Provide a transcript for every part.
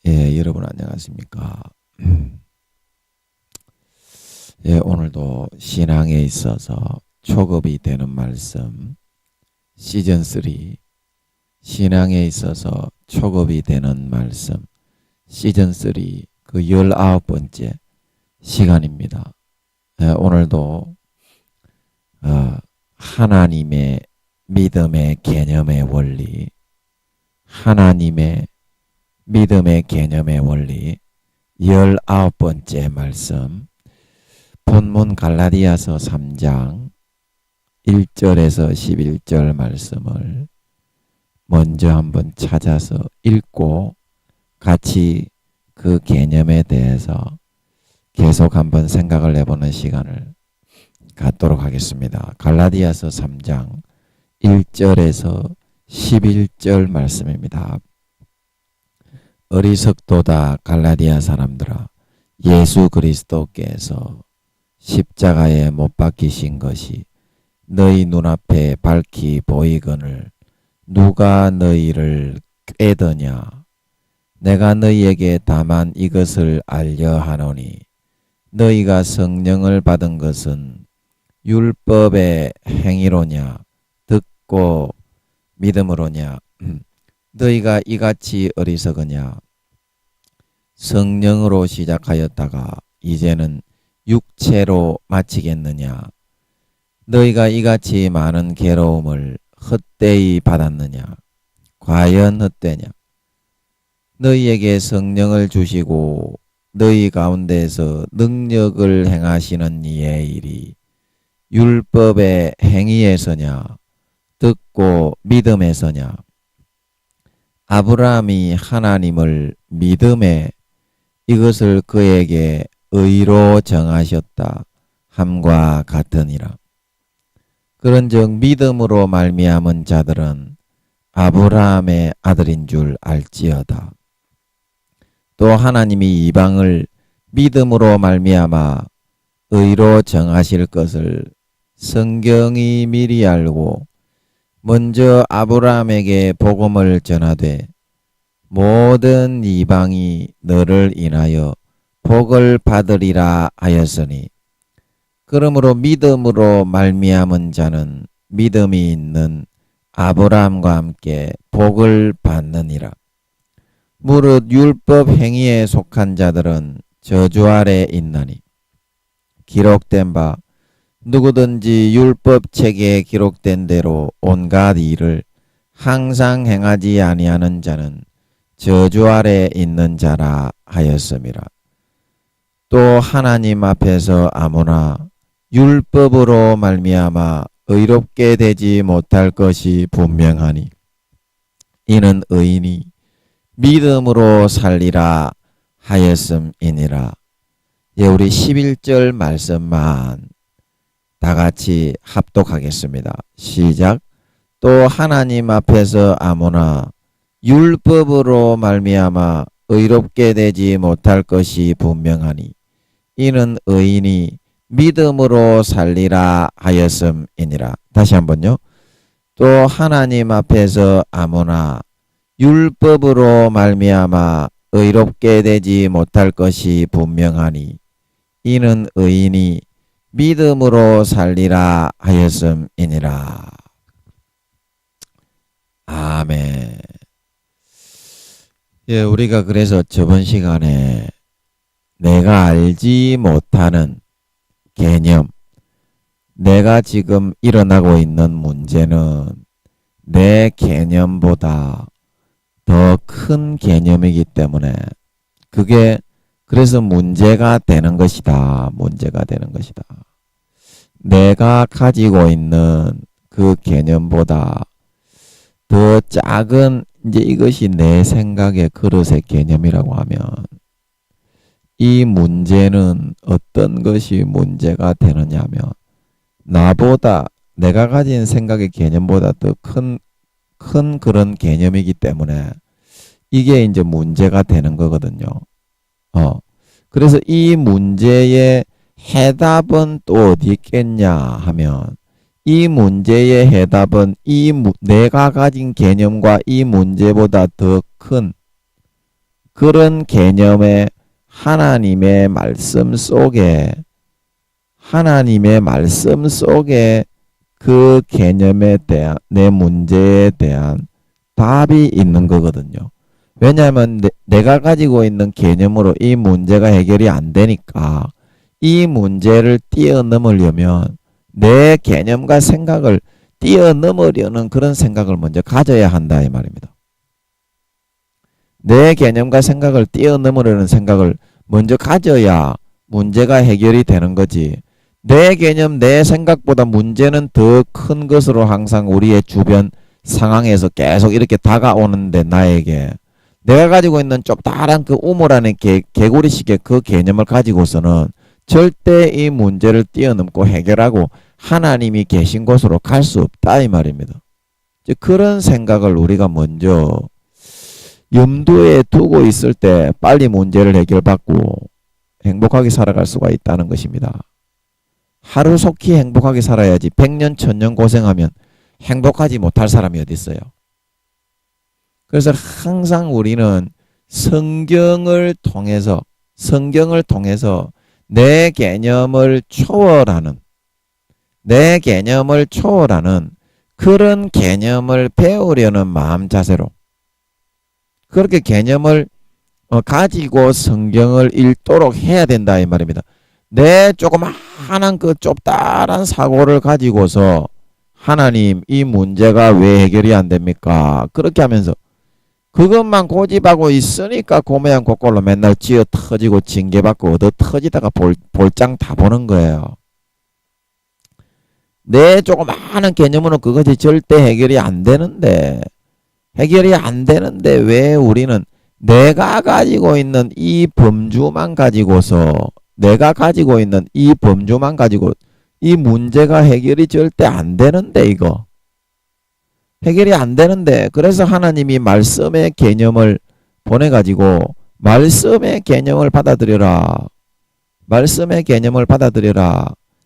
여러분 안녕하십니까? 오늘도 신앙에 있어서 초급이 되는 말씀 시즌 3 신앙에 있어서 초급이 되는 말씀 시즌 3 그 19번째 시간입니다. 오늘도 하나님의 믿음의 개념의 원리 하나님의 믿음의 개념의 원리 19번째 말씀 본문 갈라디아서 3장 1절에서 11절 말씀을 먼저 한번 찾아서 읽고 같이 그 개념에 대해서 계속 한번 생각을 해보는 시간을 갖도록 하겠습니다. 갈라디아서 3장 1절에서 11절 말씀입니다. 어리석도다 갈라디아 사람들아, 예수 그리스도께서 십자가에 못 박히신 것이 너희 눈앞에 밝히 보이거늘 누가 너희를 꾀더냐? 내가 너희에게 다만 이것을 알려 하노니 너희가 성령을 받은 것은 율법의 행위로냐 듣고 믿음으로냐? 너희가 이같이 어리석으냐? 성령으로 시작하였다가 이제는 육체로 마치겠느냐? 너희가 이같이 많은 괴로움을 헛되이 받았느냐? 과연 헛되냐? 너희에게 성령을 주시고 너희 가운데서 능력을 행하시는 이의 일이 율법의 행위에서냐? 듣고 믿음에서냐? 아브라함이 하나님을 믿음에 이것을 그에게 의로 정하셨다 함과 같으니라. 그런즉 믿음으로 말미암은 자들은 아브라함의 아들인 줄 알지어다. 또 하나님이 이방을 믿음으로 말미암아 의로 정하실 것을 성경이 미리 알고 먼저 아브라함에게 복음을 전하되 모든 이방이 너를 인하여 복을 받으리라 하였으니 그러므로 믿음으로 말미암은 자는 믿음이 있는 아브라함과 함께 복을 받느니라. 무릇 율법 행위에 속한 자들은 저주 아래 있나니 기록된 바 누구든지 율법 책에 기록된 대로 온갖 일을 항상 행하지 아니하는 자는 저주 아래 있는 자라 하였음이라. 또 하나님 앞에서 아무나 율법으로 말미암아 의롭게 되지 못할 것이 분명하니 이는 의인이 믿음으로 살리라 하였음이니라. 우리 11절 말씀만 다 같이 합독하겠습니다. 시작. 또 하나님 앞에서 아무나 율법으로 말미암아 의롭게 되지 못할 것이 분명하니 이는 의인이 믿음으로 살리라 하였음이니라. 다시 한번요. 또 하나님 앞에서 아무나 율법으로 말미암아 의롭게 되지 못할 것이 분명하니 이는 의인이 믿음으로 살리라 하였음이니라. 아멘. 우리가 그래서 저번 시간에 내가 알지 못하는 개념, 내가 지금 일어나고 있는 문제는 내 개념보다 더 큰 개념이기 때문에 그게 그래서 문제가 되는 것이다. 문제가 되는 것이다. 내가 가지고 있는 그 개념보다 더 작은 이제 이것이 내 생각의 그릇의 개념이라고 하면 이 문제는 어떤 것이 문제가 되느냐 하면 나보다 내가 가진 생각의 개념보다 더 큰 그런 개념이기 때문에 이게 이제 문제가 되는 거거든요. 그래서 이 문제의 해답은 또 어디 있겠냐 하면 이 문제의 해답은 내가 가진 개념과 이 문제보다 더 큰 그런 개념의 하나님의 말씀 속에 그 개념에 대한 내 문제에 대한 답이 있는 거거든요. 왜냐하면 내가 가지고 있는 개념으로 이 문제가 해결이 안 되니까 이 문제를 뛰어넘으려면 내 개념과 생각을 뛰어넘으려는 그런 생각을 먼저 가져야 한다 이 말입니다. 내 개념과 생각을 뛰어넘으려는 생각을 먼저 가져야 문제가 해결이 되는 거지. 내 개념, 내 생각보다 문제는 더 큰 것으로 항상 우리의 주변 상황에서 계속 이렇게 다가오는데 나에게 내가 가지고 있는 좁다란 그 우물 안에 개구리식의 그 개념을 가지고서는 절대 이 문제를 뛰어넘고 해결하고 하나님이 계신 곳으로 갈 수 없다 이 말입니다. 그런 생각을 우리가 먼저 염두에 두고 있을 때 빨리 문제를 해결받고 행복하게 살아갈 수가 있다는 것입니다. 하루속히 행복하게 살아야지 100년 1000년 고생하면 행복하지 못할 사람이 어디 있어요. 그래서 항상 우리는 성경을 통해서 내 개념을 초월하는 그런 개념을 배우려는 마음 자세로 그렇게 개념을 가지고 성경을 읽도록 해야 된다 이 말입니다. 내 조그마한 그 좁다란 사고를 가지고서 하나님 이 문제가 왜 해결이 안 됩니까? 그렇게 하면서 그것만 고집하고 있으니까 고모양 고꼴로 맨날 쥐어 터지고 징계받고 얻어 터지다가 볼장 다 보는 거예요. 내 조그마한 개념으로는 그것이 절대 해결이 안 되는데 왜 우리는 내가 가지고 있는 이 범주만 가지고 이 문제가 해결이 절대 안 되는데 이거 해결이 안 되는데 그래서 하나님이 말씀의 개념을 보내가지고 말씀의 개념을 받아들여라.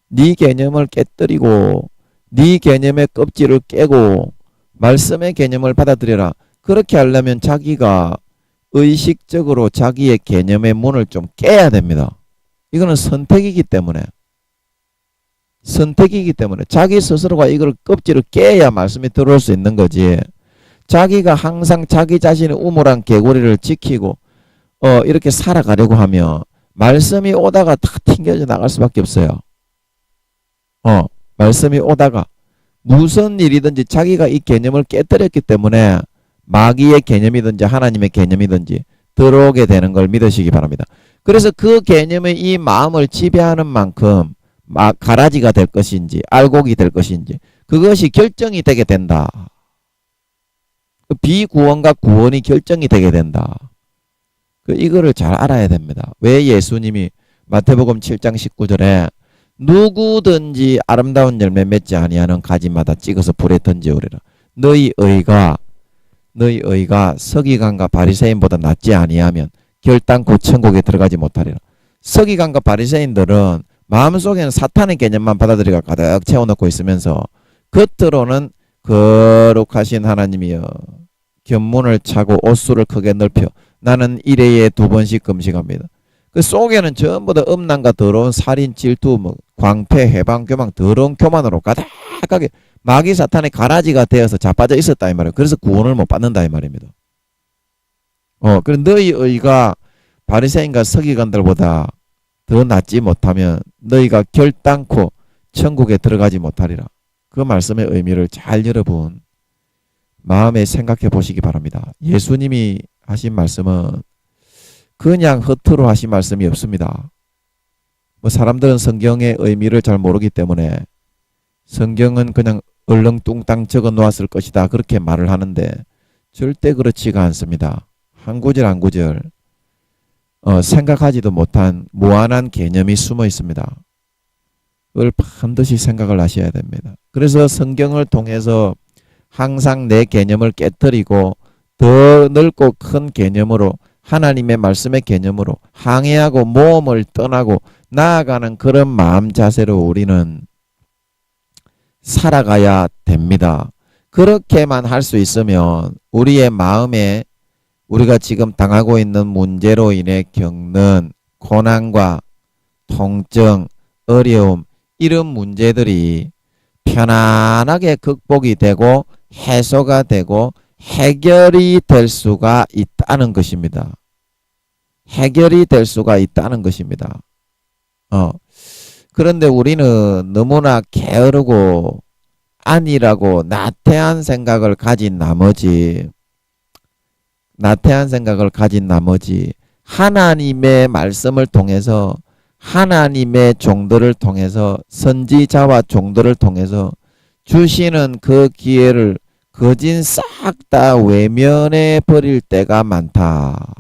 네 개념을 깨뜨리고 네 개념의 껍질을 깨고 말씀의 개념을 받아들여라. 그렇게 하려면 자기가 의식적으로 자기의 개념의 문을 좀 깨야 됩니다. 이거는 선택이기 때문에 자기 스스로가 이걸 껍질을 깨야 말씀이 들어올 수 있는 거지. 자기가 항상 자기 자신의 우물한 개구리를 지키고 이렇게 살아가려고 하면 말씀이 오다가 다 튕겨져 나갈 수밖에 없어요. 말씀이 오다가 무슨 일이든지 자기가 이 개념을 깨뜨렸기 때문에 마귀의 개념이든지 하나님의 개념이든지 들어오게 되는 걸 믿으시기 바랍니다. 그래서 그 개념의 이 마음을 지배하는 만큼 가라지가 될 것인지 알곡이 될 것인지 그것이 결정이 되게 된다. 비구원과 구원이 결정이 되게 된다. 이거를 잘 알아야 됩니다. 왜 예수님이 마태복음 7장 19절에 누구든지 아름다운 열매 맺지 아니하는 가지마다 찍어서 불에 던지오리라. 너희 의가 서기관과 바리새인보다 낫지 아니하면 결단코 천국에 들어가지 못하리라. 서기관과 바리새인들은 마음속에는 사탄의 개념만 받아들이고 가득 채워넣고 있으면서 겉으로는 거룩하신 하나님이여 견문을 차고 옷수를 크게 넓혀 나는 일회에 2번씩 금식합니다. 그 속에는 전부 다 음란과 더러운 살인, 질투, 광패, 해방, 교만, 더러운 교만으로 가득하게 마귀 사탄의 가라지가 되어서 자빠져 있었다 이 말이에요. 그래서 구원을 못 받는다 이 말입니다. 그래 너희 의가 바리새인과 서기관들보다 더 낫지 못하면 너희가 결단코 천국에 들어가지 못하리라. 그 말씀의 의미를 잘 여러분 마음에 생각해 보시기 바랍니다. 예수님이 하신 말씀은 그냥 허투루 하신 말씀이 없습니다. 사람들은 성경의 의미를 잘 모르기 때문에 성경은 그냥 얼렁뚱땅 적어 놓았을 것이다 그렇게 말을 하는데 절대 그렇지가 않습니다. 한 구절 한 구절 생각하지도 못한 무한한 개념이 숨어 있습니다. 그걸 반드시 생각을 하셔야 됩니다. 그래서 성경을 통해서 항상 내 개념을 깨뜨리고 더 넓고 큰 개념으로 하나님의 말씀의 개념으로 항해하고 모험을 떠나고 나아가는 그런 마음 자세로 우리는 살아가야 됩니다. 그렇게만 할 수 있으면 우리의 마음에 우리가 지금 당하고 있는 문제로 인해 겪는 고난과 통증, 어려움 이런 문제들이 편안하게 극복이 되고 해소가 되고 해결이 될 수가 있다는 것입니다. 해결이 될 수가 있다는 것입니다. 그런데 우리는 너무나 게으르고 아니라고 나태한 생각을 가진 나머지 하나님의 말씀을 통해서 하나님의 종들을 통해서 선지자와 종들을 통해서 주시는 그 기회를 거진 싹 다 외면해 버릴 때가 많다.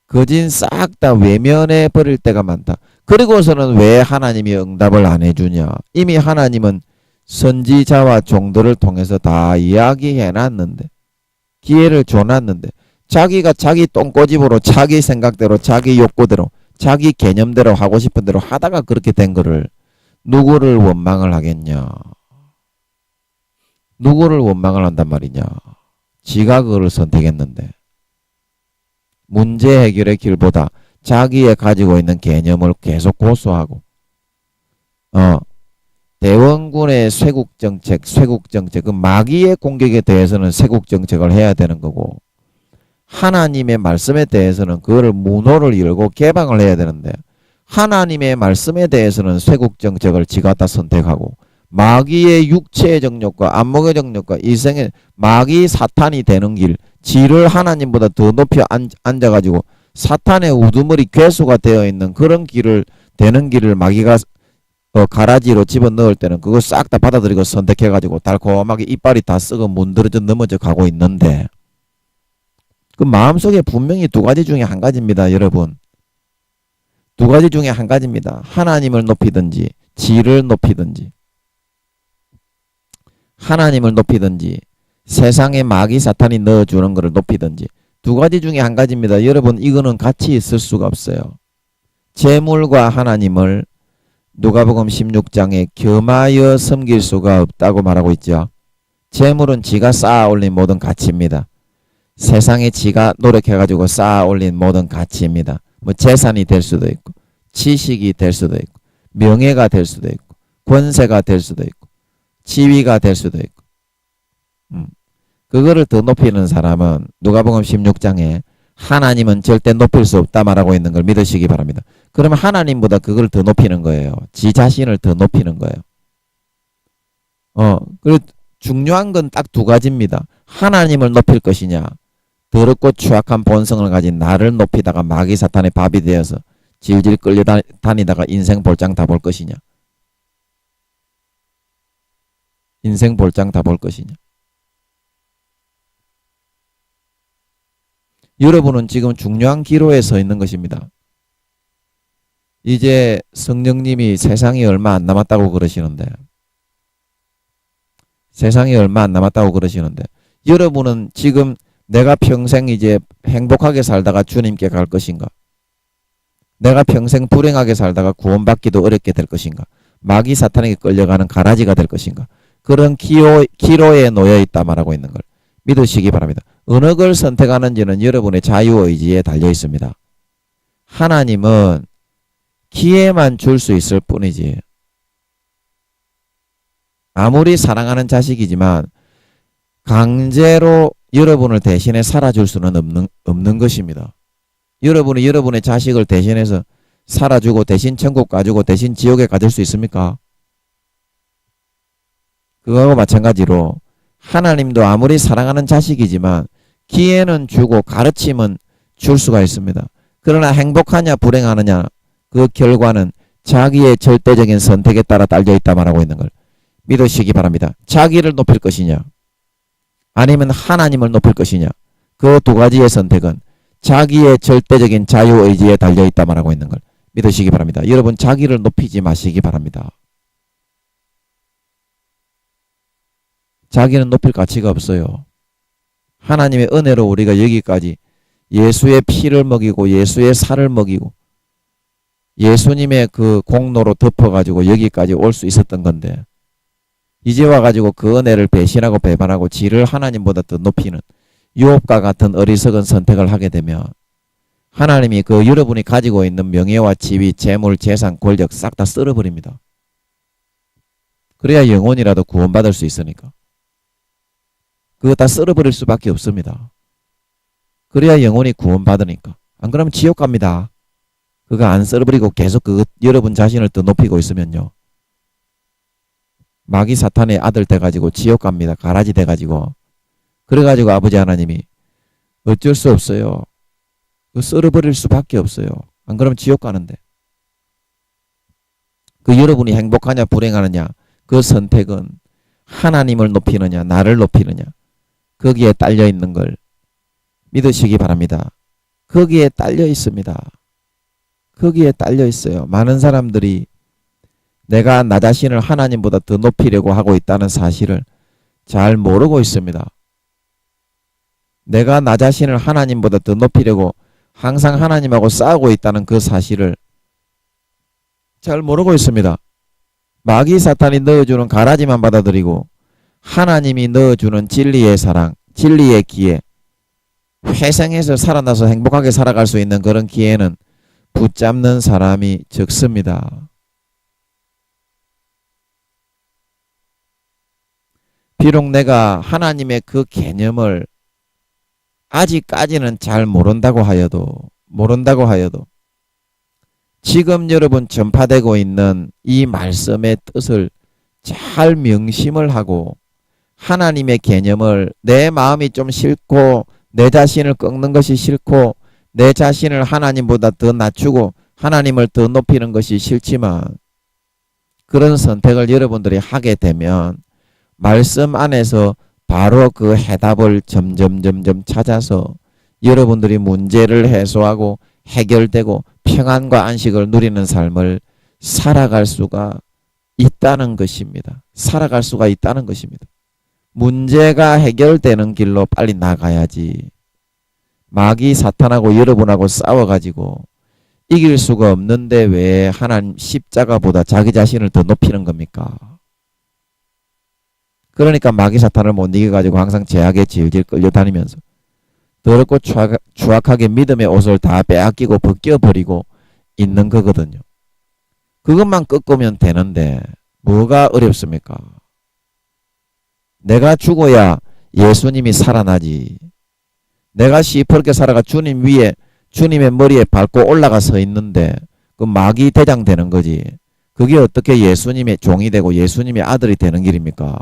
거진 싹 다 외면해 버릴 때가 많다. 그리고서는 왜 하나님이 응답을 안 해주냐. 이미 하나님은 선지자와 종들을 통해서 다 이야기해 놨는데 기회를 줘놨는데 자기가 자기 똥꼬집으로 자기 생각대로 자기 욕구대로 자기 개념대로 하고 싶은 대로 하다가 그렇게 된 거를 누구를 원망을 하겠냐. 누구를 원망을 한단 말이냐. 지가 그걸 선택했는데 문제 해결의 길보다 자기의 가지고 있는 개념을 계속 고수하고 대원군의 쇄국정책 그 마귀의 공격에 대해서는 쇄국정책을 해야 되는 거고 하나님의 말씀에 대해서는 그거를 문호를 열고 개방을 해야 되는데 하나님의 말씀에 대해서는 쇄국정책을 지가 다 선택하고 마귀의 육체의 정욕과 안목의 정욕과 이생의 마귀 사탄이 되는 길 지를 하나님보다 더 높이 앉아가지고 사탄의 우두머리 괴수가 되어 있는 그런 길을 되는 길을 마귀가 가라지로 집어넣을 때는 그거 싹 다 받아들이고 선택해가지고 달콤하게 이빨이 다 썩어 문드러져 넘어져 가고 있는데 그 마음속에 분명히 두 가지 중에 한 가지입니다. 여러분. 두 가지 중에 한 가지입니다. 하나님을 높이든지 지를 높이든지 하나님을 높이든지 세상에 마귀 사탄이 넣어주는 것을 높이든지 두 가지 중에 한 가지입니다. 여러분 이거는 같이 있을 수가 없어요. 재물과 하나님을 누가복음 16장에 겸하여 섬길 수가 없다고 말하고 있죠. 재물은 지가 쌓아 올린 모든 가치입니다. 세상에 지가 노력해가지고 쌓아 올린 모든 가치입니다. 뭐 재산이 될 수도 있고 지식이 될 수도 있고 명예가 될 수도 있고 권세가 될 수도 있고 지위가 될 수도 있고 그거를 더 높이는 사람은 누가복음 16장에 하나님은 절대 높일 수 없다 말하고 있는 걸 믿으시기 바랍니다. 그러면 하나님보다 그걸 더 높이는 거예요. 지 자신을 더 높이는 거예요. 그리고 중요한 건 딱 두 가지입니다. 하나님을 높일 것이냐 더럽고 추악한 본성을 가진 나를 높이다가 마귀 사탄의 밥이 되어서 질질 끌려다니다가 인생 볼장 다 볼 것이냐. 인생 볼장 다 볼 것이냐. 여러분은 지금 중요한 기로에 서 있는 것입니다. 이제 성령님이 세상이 얼마 안 남았다고 그러시는데 여러분은 지금 내가 평생 이제 행복하게 살다가 주님께 갈 것인가? 내가 평생 불행하게 살다가 구원받기도 어렵게 될 것인가? 마귀 사탄에게 끌려가는 가라지가 될 것인가? 그런 기로에 놓여 있다 말하고 있는 걸 믿으시기 바랍니다. 어느 걸 선택하는지는 여러분의 자유의지에 달려 있습니다. 하나님은 기회만 줄 수 있을 뿐이지 아무리 사랑하는 자식이지만 강제로 여러분을 대신해 살아줄 수는 없는 것입니다. 여러분이 여러분의 자식을 대신해서 살아주고 대신 천국 가주고 대신 지옥에 가줄 수 있습니까? 그거하고 마찬가지로 하나님도 아무리 사랑하는 자식이지만 기회는 주고 가르침은 줄 수가 있습니다. 그러나 행복하냐 불행하느냐 그 결과는 자기의 절대적인 선택에 따라 딸려있다 말하고 있는 걸 믿으시기 바랍니다. 자기를 높일 것이냐 아니면 하나님을 높일 것이냐 그 두 가지의 선택은 자기의 절대적인 자유의지에 달려있다 말하고 있는 걸 믿으시기 바랍니다. 여러분 자기를 높이지 마시기 바랍니다. 자기는 높일 가치가 없어요. 하나님의 은혜로 우리가 여기까지 예수의 피를 먹이고 예수의 살을 먹이고 예수님의 그 공로로 덮어가지고 여기까지 올 수 있었던 건데 이제 와가지고 그 은혜를 배신하고 배반하고 지를 하나님보다 더 높이는 유업과 같은 어리석은 선택을 하게 되면 하나님이 그 여러분이 가지고 있는 명예와 지위, 재물, 재산, 권력 싹 다 쓸어버립니다. 그래야 영혼이라도 구원받을 수 있으니까. 그거 다 쓸어버릴 수밖에 없습니다. 그래야 영혼이 구원받으니까. 안 그러면 지옥 갑니다. 그거 안 쓸어버리고 계속 그 여러분 자신을 더 높이고 있으면요. 마귀 사탄의 아들 돼가지고 지옥 갑니다. 가라지 돼가지고. 그래가지고 아버지 하나님이 어쩔 수 없어요. 그 쓸어버릴 수밖에 없어요. 안 그러면 지옥 가는데. 그 여러분이 행복하냐 불행하느냐 그 선택은 하나님을 높이느냐 나를 높이느냐 거기에 딸려 있는 걸 믿으시기 바랍니다. 거기에 딸려 있습니다. 거기에 딸려 있어요. 많은 사람들이 내가 나 자신을 하나님보다 더 높이려고 하고 있다는 사실을 잘 모르고 있습니다. 내가 나 자신을 하나님보다 더 높이려고 항상 하나님하고 싸우고 있다는 그 사실을 잘 모르고 있습니다. 마귀 사탄이 넣어주는 가라지만 받아들이고 하나님이 넣어주는 진리의 사랑, 진리의 기회, 회생해서 살아나서 행복하게 살아갈 수 있는 그런 기회는 붙잡는 사람이 적습니다. 비록 내가 하나님의 그 개념을 아직까지는 잘 모른다고 하여도 지금 여러분 전파되고 있는 이 말씀의 뜻을 잘 명심을 하고 하나님의 개념을 내 마음이 좀 싫고 내 자신을 꺾는 것이 싫고 내 자신을 하나님보다 더 낮추고 하나님을 더 높이는 것이 싫지만 그런 선택을 여러분들이 하게 되면 말씀 안에서 바로 그 해답을 점점 찾아서 여러분들이 문제를 해소하고 해결되고 평안과 안식을 누리는 삶을 살아갈 수가 있다는 것입니다. 살아갈 수가 있다는 것입니다. 문제가 해결되는 길로 빨리 나가야지. 마귀 사탄하고 여러분하고 싸워가지고 이길 수가 없는데 왜 하나님 십자가보다 자기 자신을 더 높이는 겁니까? 그러니까 마귀 사탄을 못 이겨가지고 항상 죄악에 질질 끌려다니면서 더럽고 추악하게 믿음의 옷을 다 빼앗기고 벗겨버리고 있는 거거든요. 그것만 꺾으면 되는데 뭐가 어렵습니까? 내가 죽어야 예수님이 살아나지. 내가 시퍼렇게 살아가 주님 위에 주님의 머리에 밟고 올라가 서 있는데 그 마귀 대장 되는 거지. 그게 어떻게 예수님의 종이 되고 예수님의 아들이 되는 길입니까?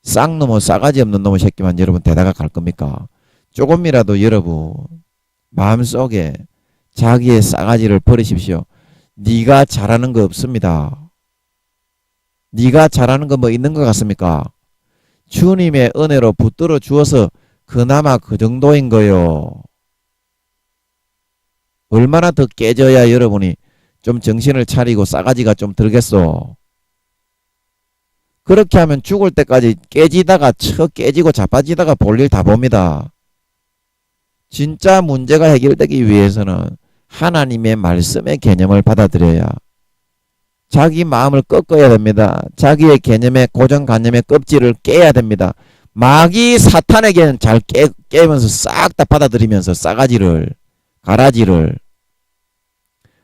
쌍놈은 싸가지 없는 놈의 새끼만 여러분 대다가 갈 겁니까? 조금이라도 여러분 마음속에 자기의 싸가지를 버리십시오. 네가 잘하는 거 없습니다. 네가 잘하는 거 뭐 있는 것 같습니까? 주님의 은혜로 붙들어 주어서 그나마 그 정도인 거요. 얼마나 더 깨져야 여러분이 좀 정신을 차리고 싸가지가 좀 들겠소. 그렇게 하면 죽을 때까지 깨지다가 깨지고 자빠지다가 볼일 다 봅니다. 진짜 문제가 해결되기 위해서는 하나님의 말씀의 개념을 받아들여야 자기 마음을 꺾어야 됩니다. 자기의 개념의 고정관념의 껍질을 깨야 됩니다. 마귀 사탄에게는 잘 깨면서 싹 다 받아들이면서 싸가지를 가라지를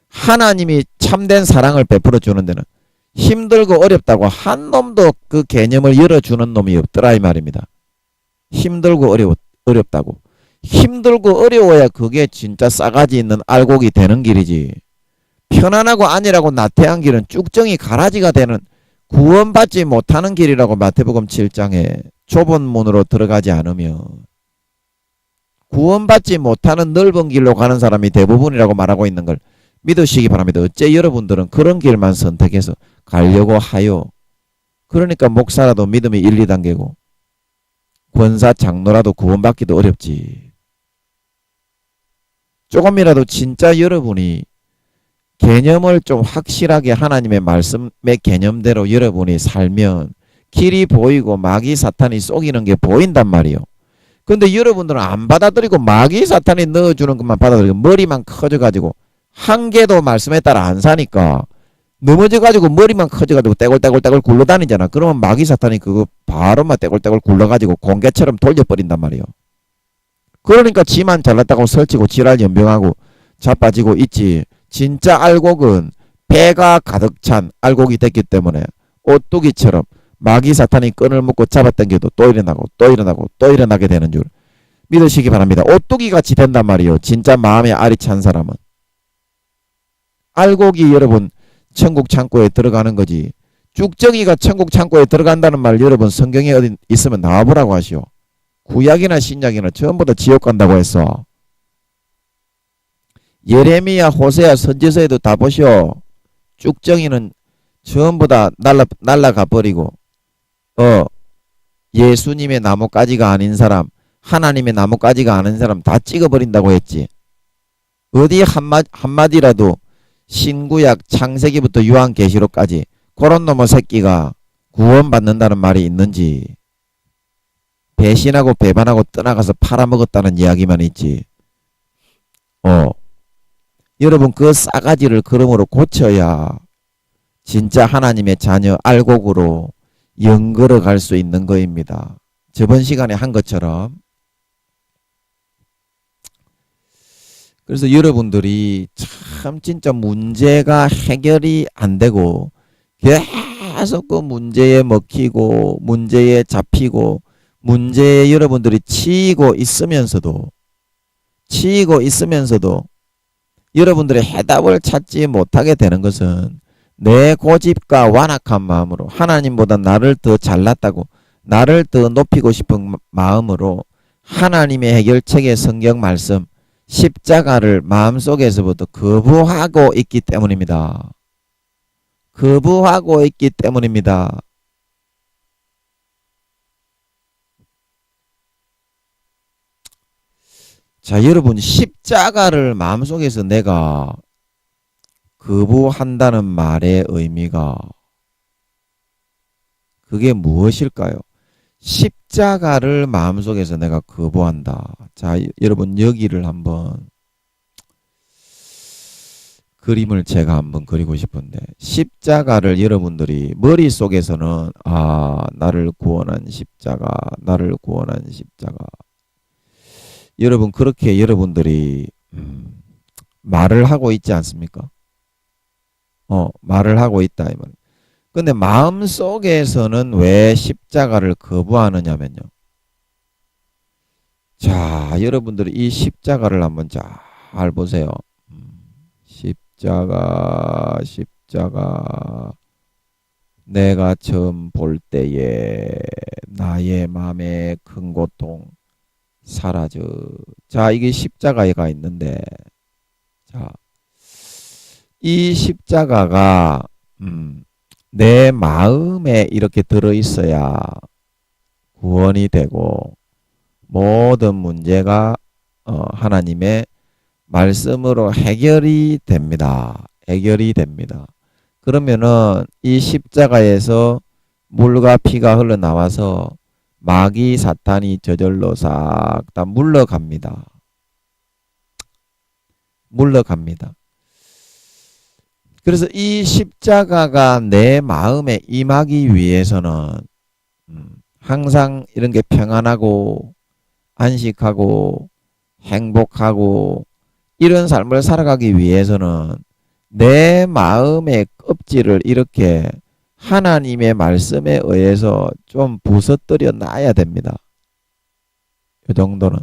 하나님이 참된 사랑을 베풀어 주는 데는 힘들고 어렵다고 한 놈도 그 개념을 열어주는 놈이 없더라 이 말입니다. 힘들고 어렵다고. 힘들고 어려워야 그게 진짜 싸가지 있는 알곡이 되는 길이지. 편안하고 안일하고 나태한 길은 쭉정이 가라지가 되는 구원받지 못하는 길이라고 마태복음 7장에 좁은 문으로 들어가지 않으면 구원받지 못하는 넓은 길로 가는 사람이 대부분이라고 말하고 있는 걸 믿으시기 바랍니다. 어째 여러분들은 그런 길만 선택해서 가려고 하요. 그러니까 목사라도 믿음이 1, 2단계고 권사 장로라도 구원받기도 어렵지. 조금이라도 진짜 여러분이 개념을 좀 확실하게 하나님의 말씀의 개념대로 여러분이 살면 길이 보이고 마귀 사탄이 속이는 게 보인단 말이요. 근데 여러분들은 안 받아들이고 마귀 사탄이 넣어주는 것만 받아들이고 머리만 커져가지고 한 개도 말씀에 따라 안 사니까 넘어져가지고 머리만 커져가지고 떼굴떼굴 굴러다니잖아. 그러면 마귀 사탄이 그거 바로만 떼굴떼굴 굴러가지고 공개처럼 돌려버린단 말이요. 그러니까 지만 잘났다고 설치고 지랄 연병하고 자빠지고 있지. 진짜 알곡은 배가 가득 찬 알곡이 됐기 때문에 오뚜기처럼 마귀 사탄이 끈을 묶고 잡아당겨도 또 일어나고 또 일어나고 또 일어나게 되는 줄 믿으시기 바랍니다. 오뚜기같이 된단 말이에요. 진짜 마음의 알이 찬 사람은. 알곡이 여러분 천국 창고에 들어가는 거지. 쭉정이가 천국 창고에 들어간다는 말 여러분 성경에 어디 있으면 나와보라고 하시오. 구약이나 신약이나 전부 다 지옥 간다고 했어. 예레미야 호세아 선지서에도 다 보시오. 쭉정이는 전부 다 날라가 버리고 예수님의 나뭇가지가 아닌 사람, 하나님의 나뭇가지가 아닌 사람 다 찍어버린다고 했지. 어디 한마디라도 신구약 창세기부터 요한계시록까지 그런 놈의 새끼가 구원받는다는 말이 있는지. 배신하고 배반하고 떠나가서 팔아먹었다는 이야기만 있지. 여러분 그 싸가지를 그러므로 고쳐야 진짜 하나님의 자녀 알곡으로 연걸어 갈 수 있는 거입니다. 저번 시간에 한 것처럼. 그래서 여러분들이 참 진짜 문제가 해결이 안 되고 계속 그 문제에 먹히고 문제에 잡히고 문제에 여러분들이 치이고 있으면서도 여러분들의 해답을 찾지 못하게 되는 것은 내 고집과 완악한 마음으로 하나님보다 나를 더 잘났다고 나를 더 높이고 싶은 마음으로 하나님의 해결책의 성경 말씀 십자가를 마음속에서부터 거부하고 있기 때문입니다. 거부하고 있기 때문입니다. 자, 여러분 십자가를 마음속에서 내가 거부한다는 말의 의미가 그게 무엇일까요? 십자가를 마음속에서 내가 거부한다. 자, 여러분 여기를 한번 그림을 제가 한번 그리고 싶은데 십자가를 여러분들이 머릿속에서는 나를 구원한 십자가, 나를 구원한 십자가. 여러분 그렇게 여러분들이 말을 하고 있지 않습니까? 말을 하고 있다 이 말. 근데 마음속에서는 왜 십자가를 거부하느냐면요. 자, 여러분들이 이 십자가를 한번 잘 보세요. 십자가 내가 처음 볼 때에 나의 마음의 큰 고통 사라져. 자, 이게 십자가가 있는데 자, 이 십자가가 내 마음에 이렇게 들어있어야 구원이 되고 모든 문제가 하나님의 말씀으로 해결이 됩니다. 해결이 됩니다. 그러면은 이 십자가에서 물과 피가 흘러나와서 마귀 사탄이 저절로 싹 다 물러갑니다. 물러갑니다. 그래서 이 십자가가 내 마음에 임하기 위해서는 항상 이런 게 평안하고 안식하고 행복하고 이런 삶을 살아가기 위해서는 내 마음의 껍질을 이렇게 하나님의 말씀에 의해서 좀 부서뜨려 놔야 됩니다. 이 정도는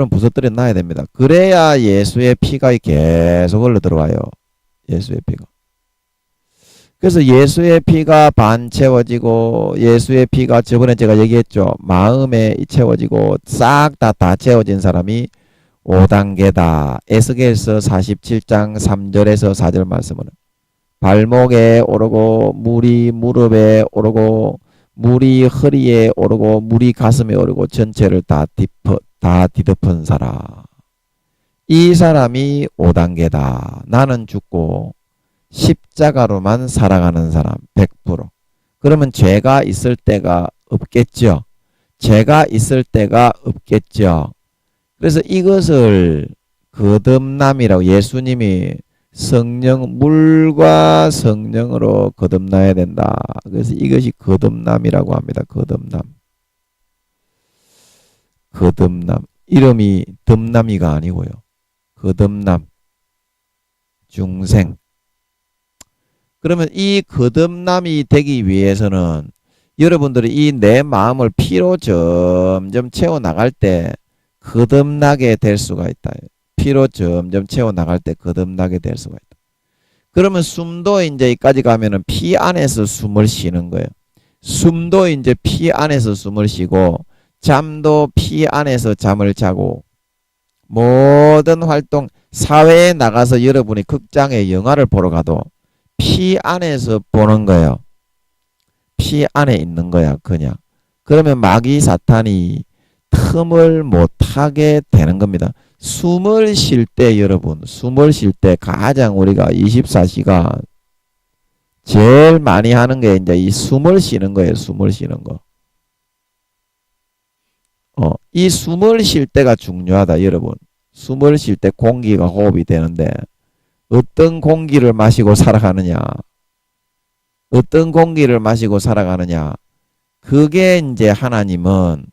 부서뜨려 놔야 됩니다. 그래야 예수의 피가 계속 흘러 들어와요. 예수의 피가. 그래서 예수의 피가 반 채워지고 예수의 피가 저번에 제가 얘기했죠. 마음에 채워지고 싹 다 채워진 사람이 5단계다. 에스겔서 47장 3절에서 4절 말씀은 발목에 오르고 물이 무릎에 오르고 물이 허리에 오르고 물이 가슴에 오르고 전체를 다 뒤덮은 사람. 이 사람이 5단계다. 나는 죽고 십자가로만 살아가는 사람 100%. 그러면 죄가 있을 때가 없겠죠. 죄가 있을 때가 없겠죠. 그래서 이것을 거듭남이라고 예수님이 물과 성령으로 거듭나야 된다. 그래서 이것이 거듭남이라고 합니다. 거듭남. 거듭남. 이름이 덤남이가 아니고요. 거듭남. 중생. 그러면 이 거듭남이 되기 위해서는 여러분들이 이 내 마음을 피로 점점 채워나갈 때 거듭나게 될 수가 있다. 피로 점점 채워나갈 때 거듭나게 될 수가 있다. 그러면 숨도 이제 여기까지 가면은 피 안에서 숨을 쉬는 거예요. 숨도 이제 피 안에서 숨을 쉬고, 잠도 피 안에서 잠을 자고, 모든 활동, 사회에 나가서 여러분이 극장에 영화를 보러 가도 피 안에서 보는 거예요. 피 안에 있는 거야, 그냥. 그러면 마귀 사탄이 틈을 못하게 되는 겁니다. 숨을 쉴 때, 여러분, 숨을 쉴 때 가장 우리가 24시간 제일 많이 하는 게 이제 이 숨을 쉬는 거예요. 숨을 쉬는 거. 이 숨을 쉴 때가 중요하다, 여러분. 숨을 쉴 때 공기가 호흡이 되는데, 어떤 공기를 마시고 살아가느냐, 어떤 공기를 마시고 살아가느냐, 그게 이제 하나님은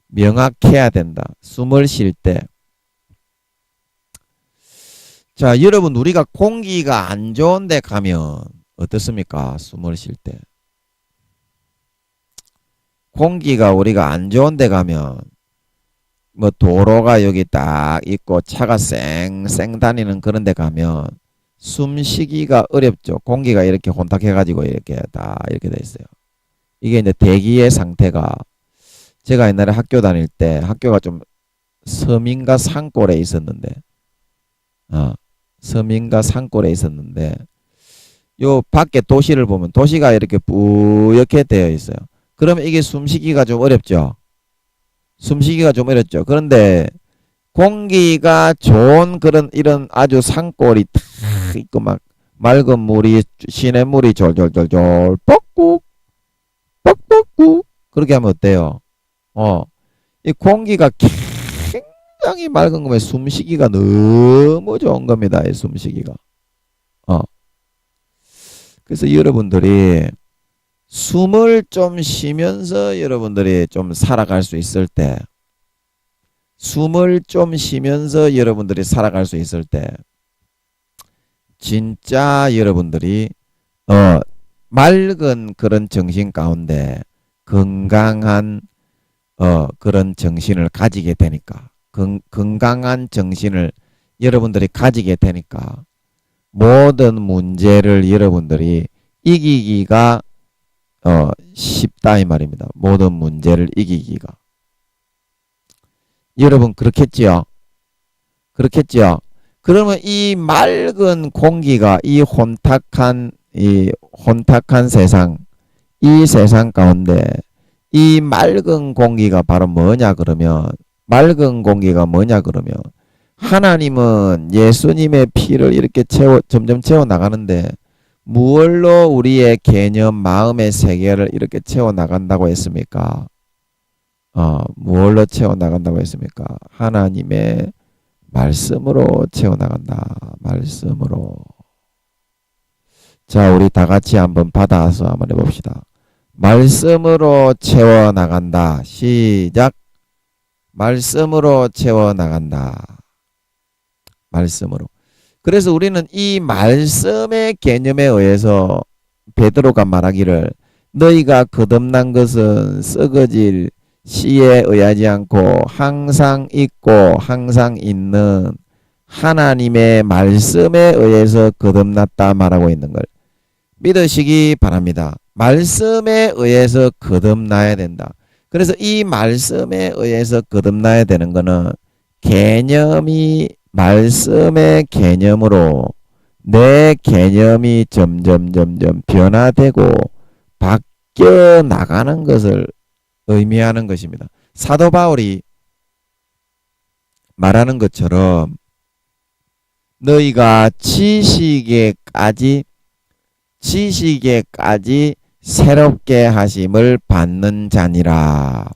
명확해야 된다. 숨을 쉴 때. 자, 여러분, 우리가 공기가 안 좋은 데 가면 어떻습니까? 숨을 쉴 때. 공기가 우리가 안 좋은 데 가면 뭐 도로가 여기 딱 있고 차가 쌩쌩 다니는 그런 데 가면 숨쉬기가 어렵죠. 공기가 이렇게 혼탁해 가지고 이렇게 다 이렇게 돼 있어요. 이게 이제 대기의 상태가, 제가 옛날에 학교 다닐 때 학교가 좀 섬인가 산골에 있었는데, 섬인가 산골에 있었는데, 요 밖에 도시를 보면 도시가 이렇게 뿌옇게 되어 있어요. 그러면 이게 숨쉬기가 좀 어렵죠. 숨쉬기가 좀 어렵죠. 그런데 공기가 좋은 그런 이런 아주 산골이 탁 있고 막 맑은 물이, 시냇물이 졸졸졸졸 뻑꾹 뻑뻑꾹 그렇게 하면 어때요? 이 공기가 굉장히 맑은 거면 숨쉬기가 너무 좋은 겁니다. 이 숨쉬기가. 그래서 여러분들이 숨을 좀 쉬면서 여러분들이 좀 살아갈 수 있을 때, 숨을 좀 쉬면서 여러분들이 살아갈 수 있을 때, 진짜 여러분들이 맑은 그런 정신 가운데 건강한 그런 정신을 가지게 되니까, 건강한 정신을 여러분들이 가지게 되니까 모든 문제를 여러분들이 이기기가 쉽다 이 말입니다. 모든 문제를 이기기가. 여러분 그렇겠지요? 그렇겠지요? 그러면 이 맑은 공기가 이 혼탁한 세상, 이 세상 가운데 이 맑은 공기가 바로 뭐냐 그러면, 맑은 공기가 뭐냐 그러면, 하나님은 예수님의 피를 이렇게 점점 채워 나가는데 무얼로 우리의 개념, 마음의 세계를 이렇게 채워 나간다고 했습니까? 무얼로 채워 나간다고 했습니까? 하나님의 말씀으로 채워 나간다. 말씀으로. 자, 우리 다 같이 한번 받아서 한번 해봅시다. 말씀으로 채워 나간다. 시작. 말씀으로 채워 나간다. 말씀으로. 그래서 우리는 이 말씀의 개념에 의해서 베드로가 말하기를, 너희가 거듭난 것은 썩어질 씨에 의하지 않고 항상 있고 항상 있는 하나님의 말씀에 의해서 거듭났다 말하고 있는 걸 믿으시기 바랍니다. 말씀에 의해서 거듭나야 된다. 그래서 이 말씀에 의해서 거듭나야 되는 거는 개념이, 말씀의 개념으로 내 개념이 점점 변화되고 바뀌어 나가는 것을 의미하는 것입니다. 사도 바울이 말하는 것처럼 너희가 지식에까지 새롭게 하심을 받는 자니라.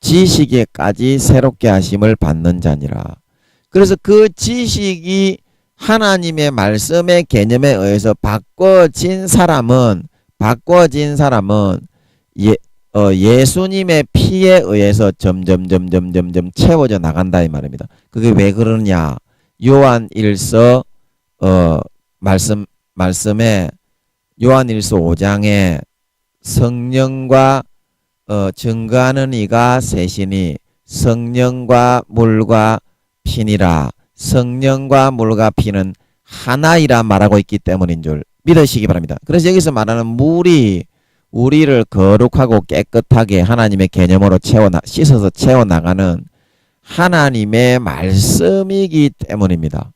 지식에까지 새롭게 하심을 받는 자니라. 그래서 그 지식이 하나님의 말씀의 개념에 의해서 바꿔진 사람은 예수님의 피에 의해서 점점 채워져 나간다 이 말입니다. 그게 왜 그러냐? 요한 1서 말씀에 요한 1서 5장에 성령과 증거하는 이가 셋이니 성령과 물과 피니라. 성령과 물과 피는 하나이라 말하고 있기 때문인 줄 믿으시기 바랍니다. 그래서 여기서 말하는 물이 우리를 거룩하고 깨끗하게 하나님의 개념으로 씻어서 채워나가는 하나님의 말씀이기 때문입니다.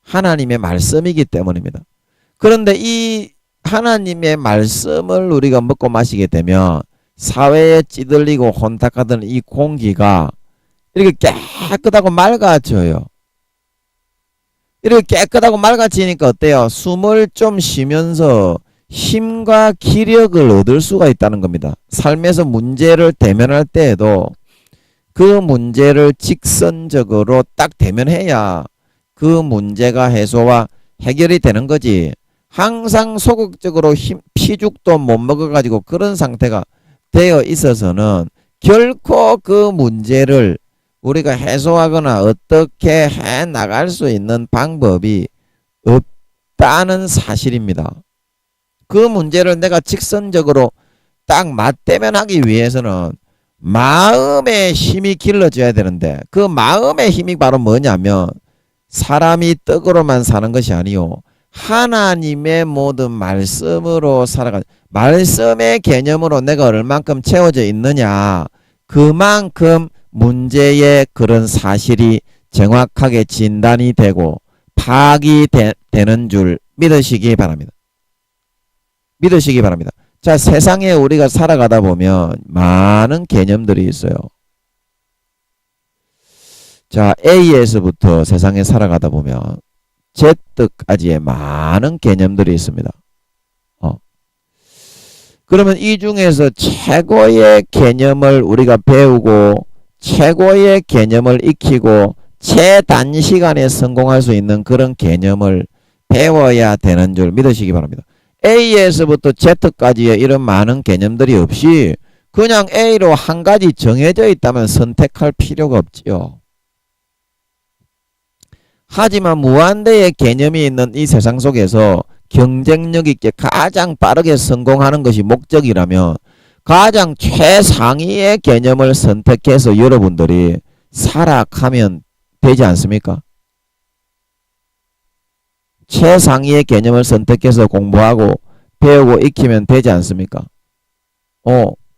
하나님의 말씀이기 때문입니다. 그런데 이 하나님의 말씀을 우리가 먹고 마시게 되면 사회에 찌들리고 혼탁하던 이 공기가 이렇게 깨끗하고 맑아져요. 이렇게 깨끗하고 맑아지니까 어때요? 숨을 좀 쉬면서 힘과 기력을 얻을 수가 있다는 겁니다. 삶에서 문제를 대면할 때에도 그 문제를 직선적으로 딱 대면해야 그 문제가 해소와 해결이 되는 거지. 항상 소극적으로 피죽도 못 먹어가지고 그런 상태가 되어 있어서는 결코 그 문제를 우리가 해소하거나 어떻게 해 나갈 수 있는 방법이 없다는 사실입니다. 그 문제를 내가 직선적으로 딱 맞대면하기 위해서는 마음의 힘이 길러져야 되는데 그 마음의 힘이 바로 뭐냐면 사람이 떡으로만 사는 것이 아니요 하나님의 모든 말씀으로 살아가는 말씀의 개념으로 내가 얼만큼 채워져 있느냐 그만큼 문제의 그런 사실이 정확하게 진단이 되고 파악이 되는 줄 믿으시기 바랍니다. 믿으시기 바랍니다. 자, 세상에 우리가 살아가다 보면 많은 개념들이 있어요. 자, A에서부터 세상에 살아가다 보면 Z까지의 많은 개념들이 있습니다. 그러면 이 중에서 최고의 개념을 우리가 배우고 최고의 개념을 익히고 최단시간에 성공할 수 있는 그런 개념을 배워야 되는 줄 믿으시기 바랍니다. A에서부터 Z까지의 이런 많은 개념들이 없이 그냥 A로 한 가지 정해져 있다면 선택할 필요가 없지요. 하지만 무한대의 개념이 있는 이 세상 속에서 경쟁력 있게 가장 빠르게 성공하는 것이 목적이라면 가장 최상위의 개념을 선택해서 여러분들이 살아가면 되지 않습니까? 최상위의 개념을 선택해서 공부하고 배우고 익히면 되지 않습니까?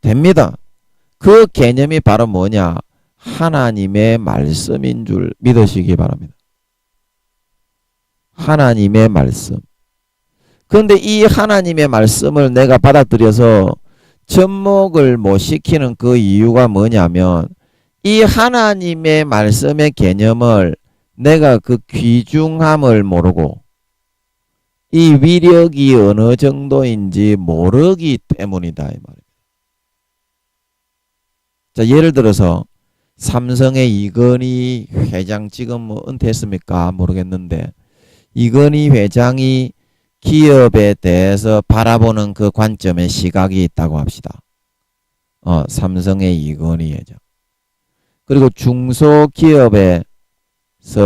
됩니다. 그 개념이 바로 뭐냐? 하나님의 말씀인 줄 믿으시기 바랍니다. 하나님의 말씀. 그런데 이 하나님의 말씀을 내가 받아들여서 접목을 못 시키는 그 이유가 뭐냐면 이 하나님의 말씀의 개념을 내가 그 귀중함을 모르고 이 위력이 어느 정도인지 모르기 때문이다 이 말입니다. 자, 예를 들어서 삼성의 이건희 회장 지금 뭐 은퇴했습니까? 모르겠는데 이건희 회장이 기업에 대해서 바라보는 그 관점의 시각이 있다고 합시다. 삼성의 이건희 회장. 그리고 중소기업에서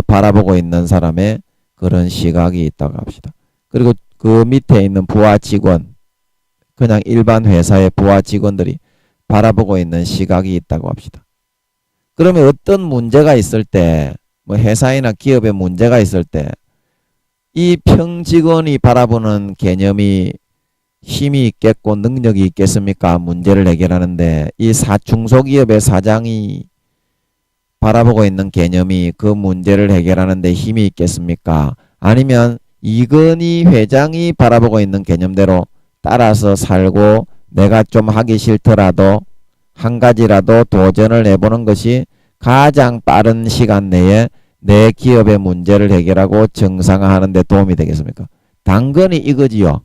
바라보고 있는 사람의 그런 시각이 있다고 합시다. 그리고 그 밑에 있는 부하 직원, 그냥 일반 회사의 부하 직원들이 바라보고 있는 시각이 있다고 합시다. 그러면 어떤 문제가 있을 때, 뭐 회사이나 기업에 문제가 있을 때, 이 평직원이 바라보는 개념이 힘이 있겠고 능력이 있겠습니까? 문제를 해결하는데 이 중소기업의 사장이 바라보고 있는 개념이 그 문제를 해결하는데 힘이 있겠습니까? 아니면 이건희 회장이 바라보고 있는 개념대로 따라서 살고 내가 좀 하기 싫더라도 한 가지라도 도전을 해보는 것이 가장 빠른 시간 내에 내 기업의 문제를 해결하고 정상화하는 데 도움이 되겠습니까? 당연히 이거지요.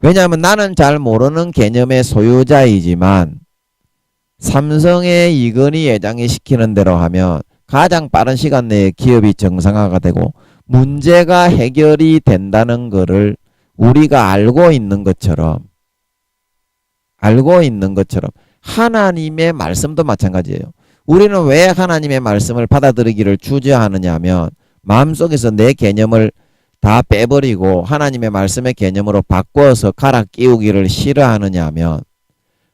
왜냐하면 나는 잘 모르는 개념의 소유자이지만 삼성의 이건희 회장이 시키는 대로 하면 가장 빠른 시간 내에 기업이 정상화가 되고 문제가 해결이 된다는 것을 우리가 알고 있는 것처럼 알고 있는 것처럼 하나님의 말씀도 마찬가지예요. 우리는 왜 하나님의 말씀을 받아들이기를 주저하느냐 하면 마음속에서 내 개념을 다 빼버리고 하나님의 말씀의 개념으로 바꿔서 갈아 끼우기를 싫어하느냐 하면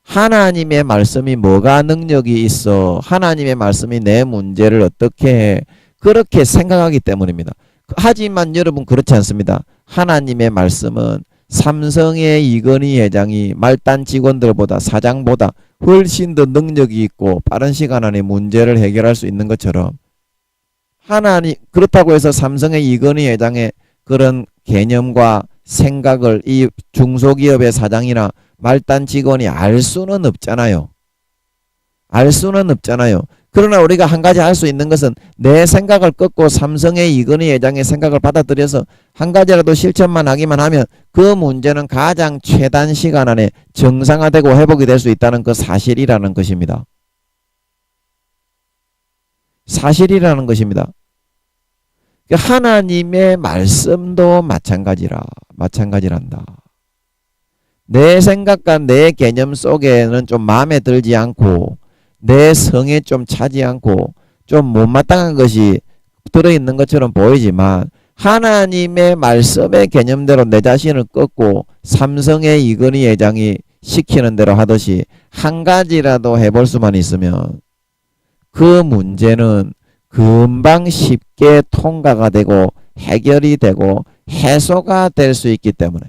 하나님의 말씀이 뭐가 능력이 있어, 하나님의 말씀이 내 문제를 어떻게 해, 그렇게 생각하기 때문입니다. 하지만 여러분 그렇지 않습니다. 하나님의 말씀은 삼성의 이건희 회장이 말단 직원들보다 사장보다 훨씬 더 능력이 있고 빠른 시간 안에 문제를 해결할 수 있는 것처럼 하나님, 그렇다고 해서 삼성의 이건희 회장의 그런 개념과 생각을 이 중소기업의 사장이나 말단 직원이 알 수는 없잖아요. 알 수는 없잖아요. 그러나 우리가 한 가지 할 수 있는 것은 내 생각을 꺾고 삼성의 이건희 회장의 생각을 받아들여서 한 가지라도 실천만 하기만 하면 그 문제는 가장 최단 시간 안에 정상화되고 회복이 될 수 있다는 그 사실이라는 것입니다. 사실이라는 것입니다. 하나님의 말씀도 마찬가지란다. 내 생각과 내 개념 속에는 좀 마음에 들지 않고 내 성에 좀 차지 않고 좀 못마땅한 것이 들어있는 것처럼 보이지만 하나님의 말씀의 개념대로 내 자신을 꺾고 삼성의 이건희 회장이 시키는 대로 하듯이 한 가지라도 해볼 수만 있으면 그 문제는 금방 쉽게 통과가 되고 해결이 되고 해소가 될 수 있기 때문에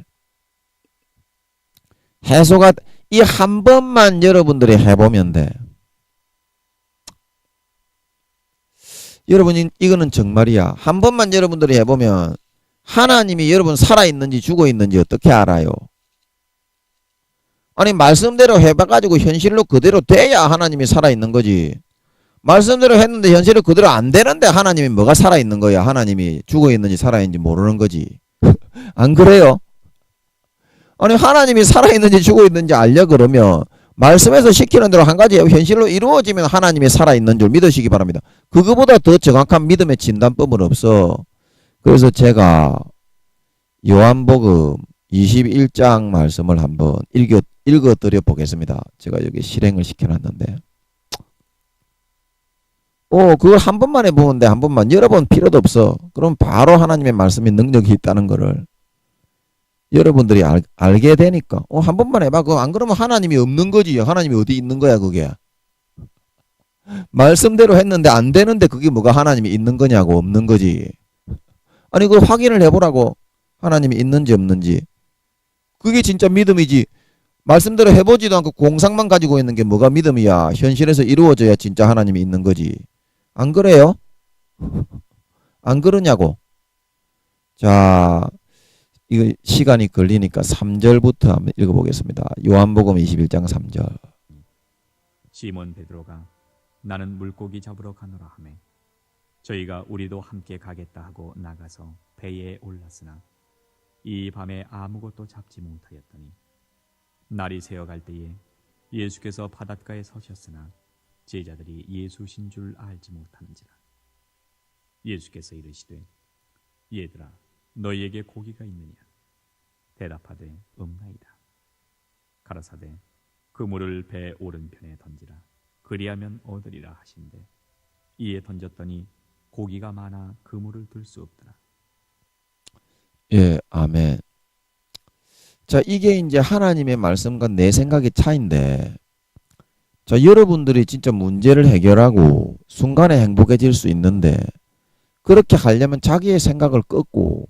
해소가 이 한 번만 여러분들이 해보면 돼. 여러분 이거는 정말이야. 한 번만 여러분들이 해보면 하나님이 여러분 살아있는지 죽어있는지 어떻게 알아요? 아니 말씀대로 해봐가지고 현실로 그대로 돼야 하나님이 살아있는 거지. 말씀대로 했는데 현실로 그대로 안 되는데 하나님이 뭐가 살아있는 거야? 하나님이 죽어있는지 살아있는지 모르는 거지. 안 그래요? 아니 하나님이 살아있는지 죽어있는지 알려 그러면 말씀에서 시키는 대로 한 가지 현실로 이루어지면 하나님이 살아있는 줄 믿으시기 바랍니다. 그거보다 더 정확한 믿음의 진단법은 없어. 그래서 제가 요한복음 21장 말씀을 한번 읽어드려 보겠습니다. 제가 여기 실행을 시켜놨는데 그걸 한 번만 해보는데 한 번만 여러 번 필요도 없어. 그럼 바로 하나님의 말씀이 능력이 있다는 거를 여러분들이 알게 되니까 한 번만 해봐. 그거 안 그러면 하나님이 없는 거지. 하나님이 어디 있는 거야 그게. 말씀대로 했는데 안 되는데 그게 뭐가 하나님이 있는 거냐고. 없는 거지. 아니 그걸 확인을 해보라고. 하나님이 있는지 없는지. 그게 진짜 믿음이지. 말씀대로 해보지도 않고 공상만 가지고 있는 게 뭐가 믿음이야. 현실에서 이루어져야 진짜 하나님이 있는 거지. 안 그래요? 안 그러냐고. 자, 이거 시간이 걸리니까 3절부터 한번 읽어보겠습니다. 요한복음 21장 3절. 시몬 베드로가 나는 물고기 잡으러 가노라 하매 저희가 우리도 함께 가겠다 하고 나가서 배에 올랐으나 이 밤에 아무것도 잡지 못하였더니 날이 새어갈 때에 예수께서 바닷가에 서셨으나 제자들이 예수신 줄 알지 못하는지라. 예수께서 이르시되 얘들아 너희에게 고기가 있느냐? 대답하되 없나이다. 가라사대 그물을 배 오른편에 던지라. 그리하면 얻으리라 하신대 이에 던졌더니 고기가 많아 그물을 들 수 없더라. 예, 아멘. 자, 이게 이제 하나님의 말씀과 내 생각의 차이인데, 자, 여러분들이 진짜 문제를 해결하고 순간에 행복해질 수 있는데, 그렇게 하려면 자기의 생각을 꺾고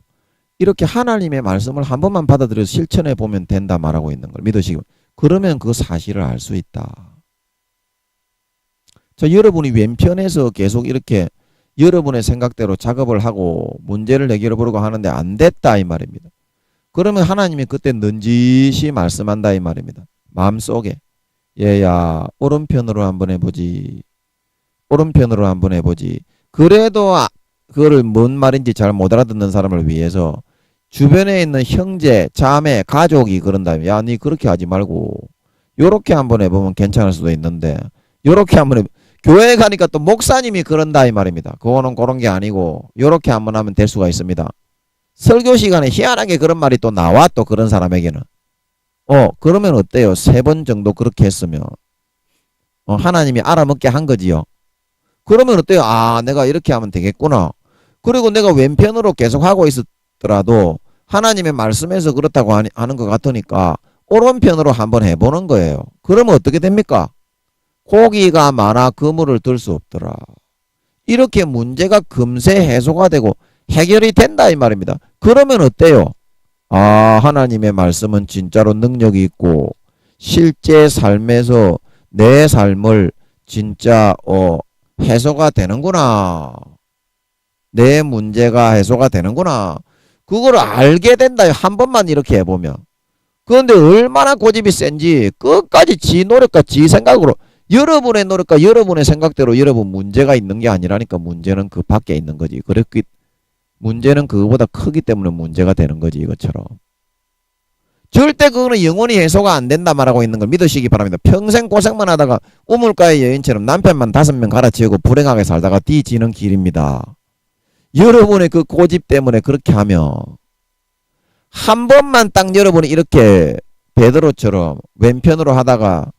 이렇게 하나님의 말씀을 한 번만 받아들여서 실천해 보면 된다 말하고 있는 걸 믿으시고, 그러면 그 사실을 알 수 있다. 자, 여러분이 왼편에서 계속 이렇게 여러분의 생각대로 작업을 하고 문제를 해결해 보려고 하는데 안 됐다 이 말입니다. 그러면 하나님이 그때 넌지시 말씀한다 이 말입니다. 마음속에 얘야 오른편으로 한번 해보지. 오른편으로 한번 해보지. 그래도 그거를 뭔 말인지 잘 못 알아듣는 사람을 위해서 주변에 있는 형제, 자매, 가족이 그런다면 야, 니 그렇게 하지 말고 요렇게 한번 해보면 괜찮을 수도 있는데 요렇게 한번 해보 교회에 가니까 또 목사님이 그런다 이 말입니다. 그거는 그런 게 아니고 요렇게 한번 하면 될 수가 있습니다. 설교 시간에 희한하게 그런 말이 또 나와. 또 그런 사람에게는 그러면 어때요? 3번 정도 그렇게 했으면 하나님이 알아먹게 한 거지요. 그러면 어때요? 아, 내가 이렇게 하면 되겠구나. 그리고 내가 왼편으로 계속 하고 있었더라도 하나님의 말씀에서 그렇다고 하는 것 같으니까 오른편으로 한번 해보는 거예요. 그러면 어떻게 됩니까? 고기가 많아 그물을 들 수 없더라. 이렇게 문제가 금세 해소가 되고 해결이 된다 이 말입니다. 그러면 어때요? 아, 하나님의 말씀은 진짜로 능력이 있고 실제 삶에서 내 삶을 진짜 해소가 되는구나. 내 문제가 해소가 되는구나. 그걸 알게 된다. 한 번만 이렇게 해보면. 그런데 얼마나 고집이 센지 끝까지 지 노력과 지 생각으로 여러분의 노력과 여러분의 생각대로 여러분 문제가 있는 게 아니라니까 문제는 그 밖에 있는 거지. 그렇기 문제는 그거보다 크기 때문에 문제가 되는 거지 이것처럼. 절대 그거는 영원히 해소가 안 된다 말하고 있는 걸 믿으시기 바랍니다. 평생 고생만 하다가 우물가의 여인처럼 남편만 5명 갈아치우고 불행하게 살다가 뒤지는 길입니다. 여러분의 그 고집 때문에 그렇게 하면 한 번만 딱 여러분이 이렇게 베드로처럼 왼편으로 하다가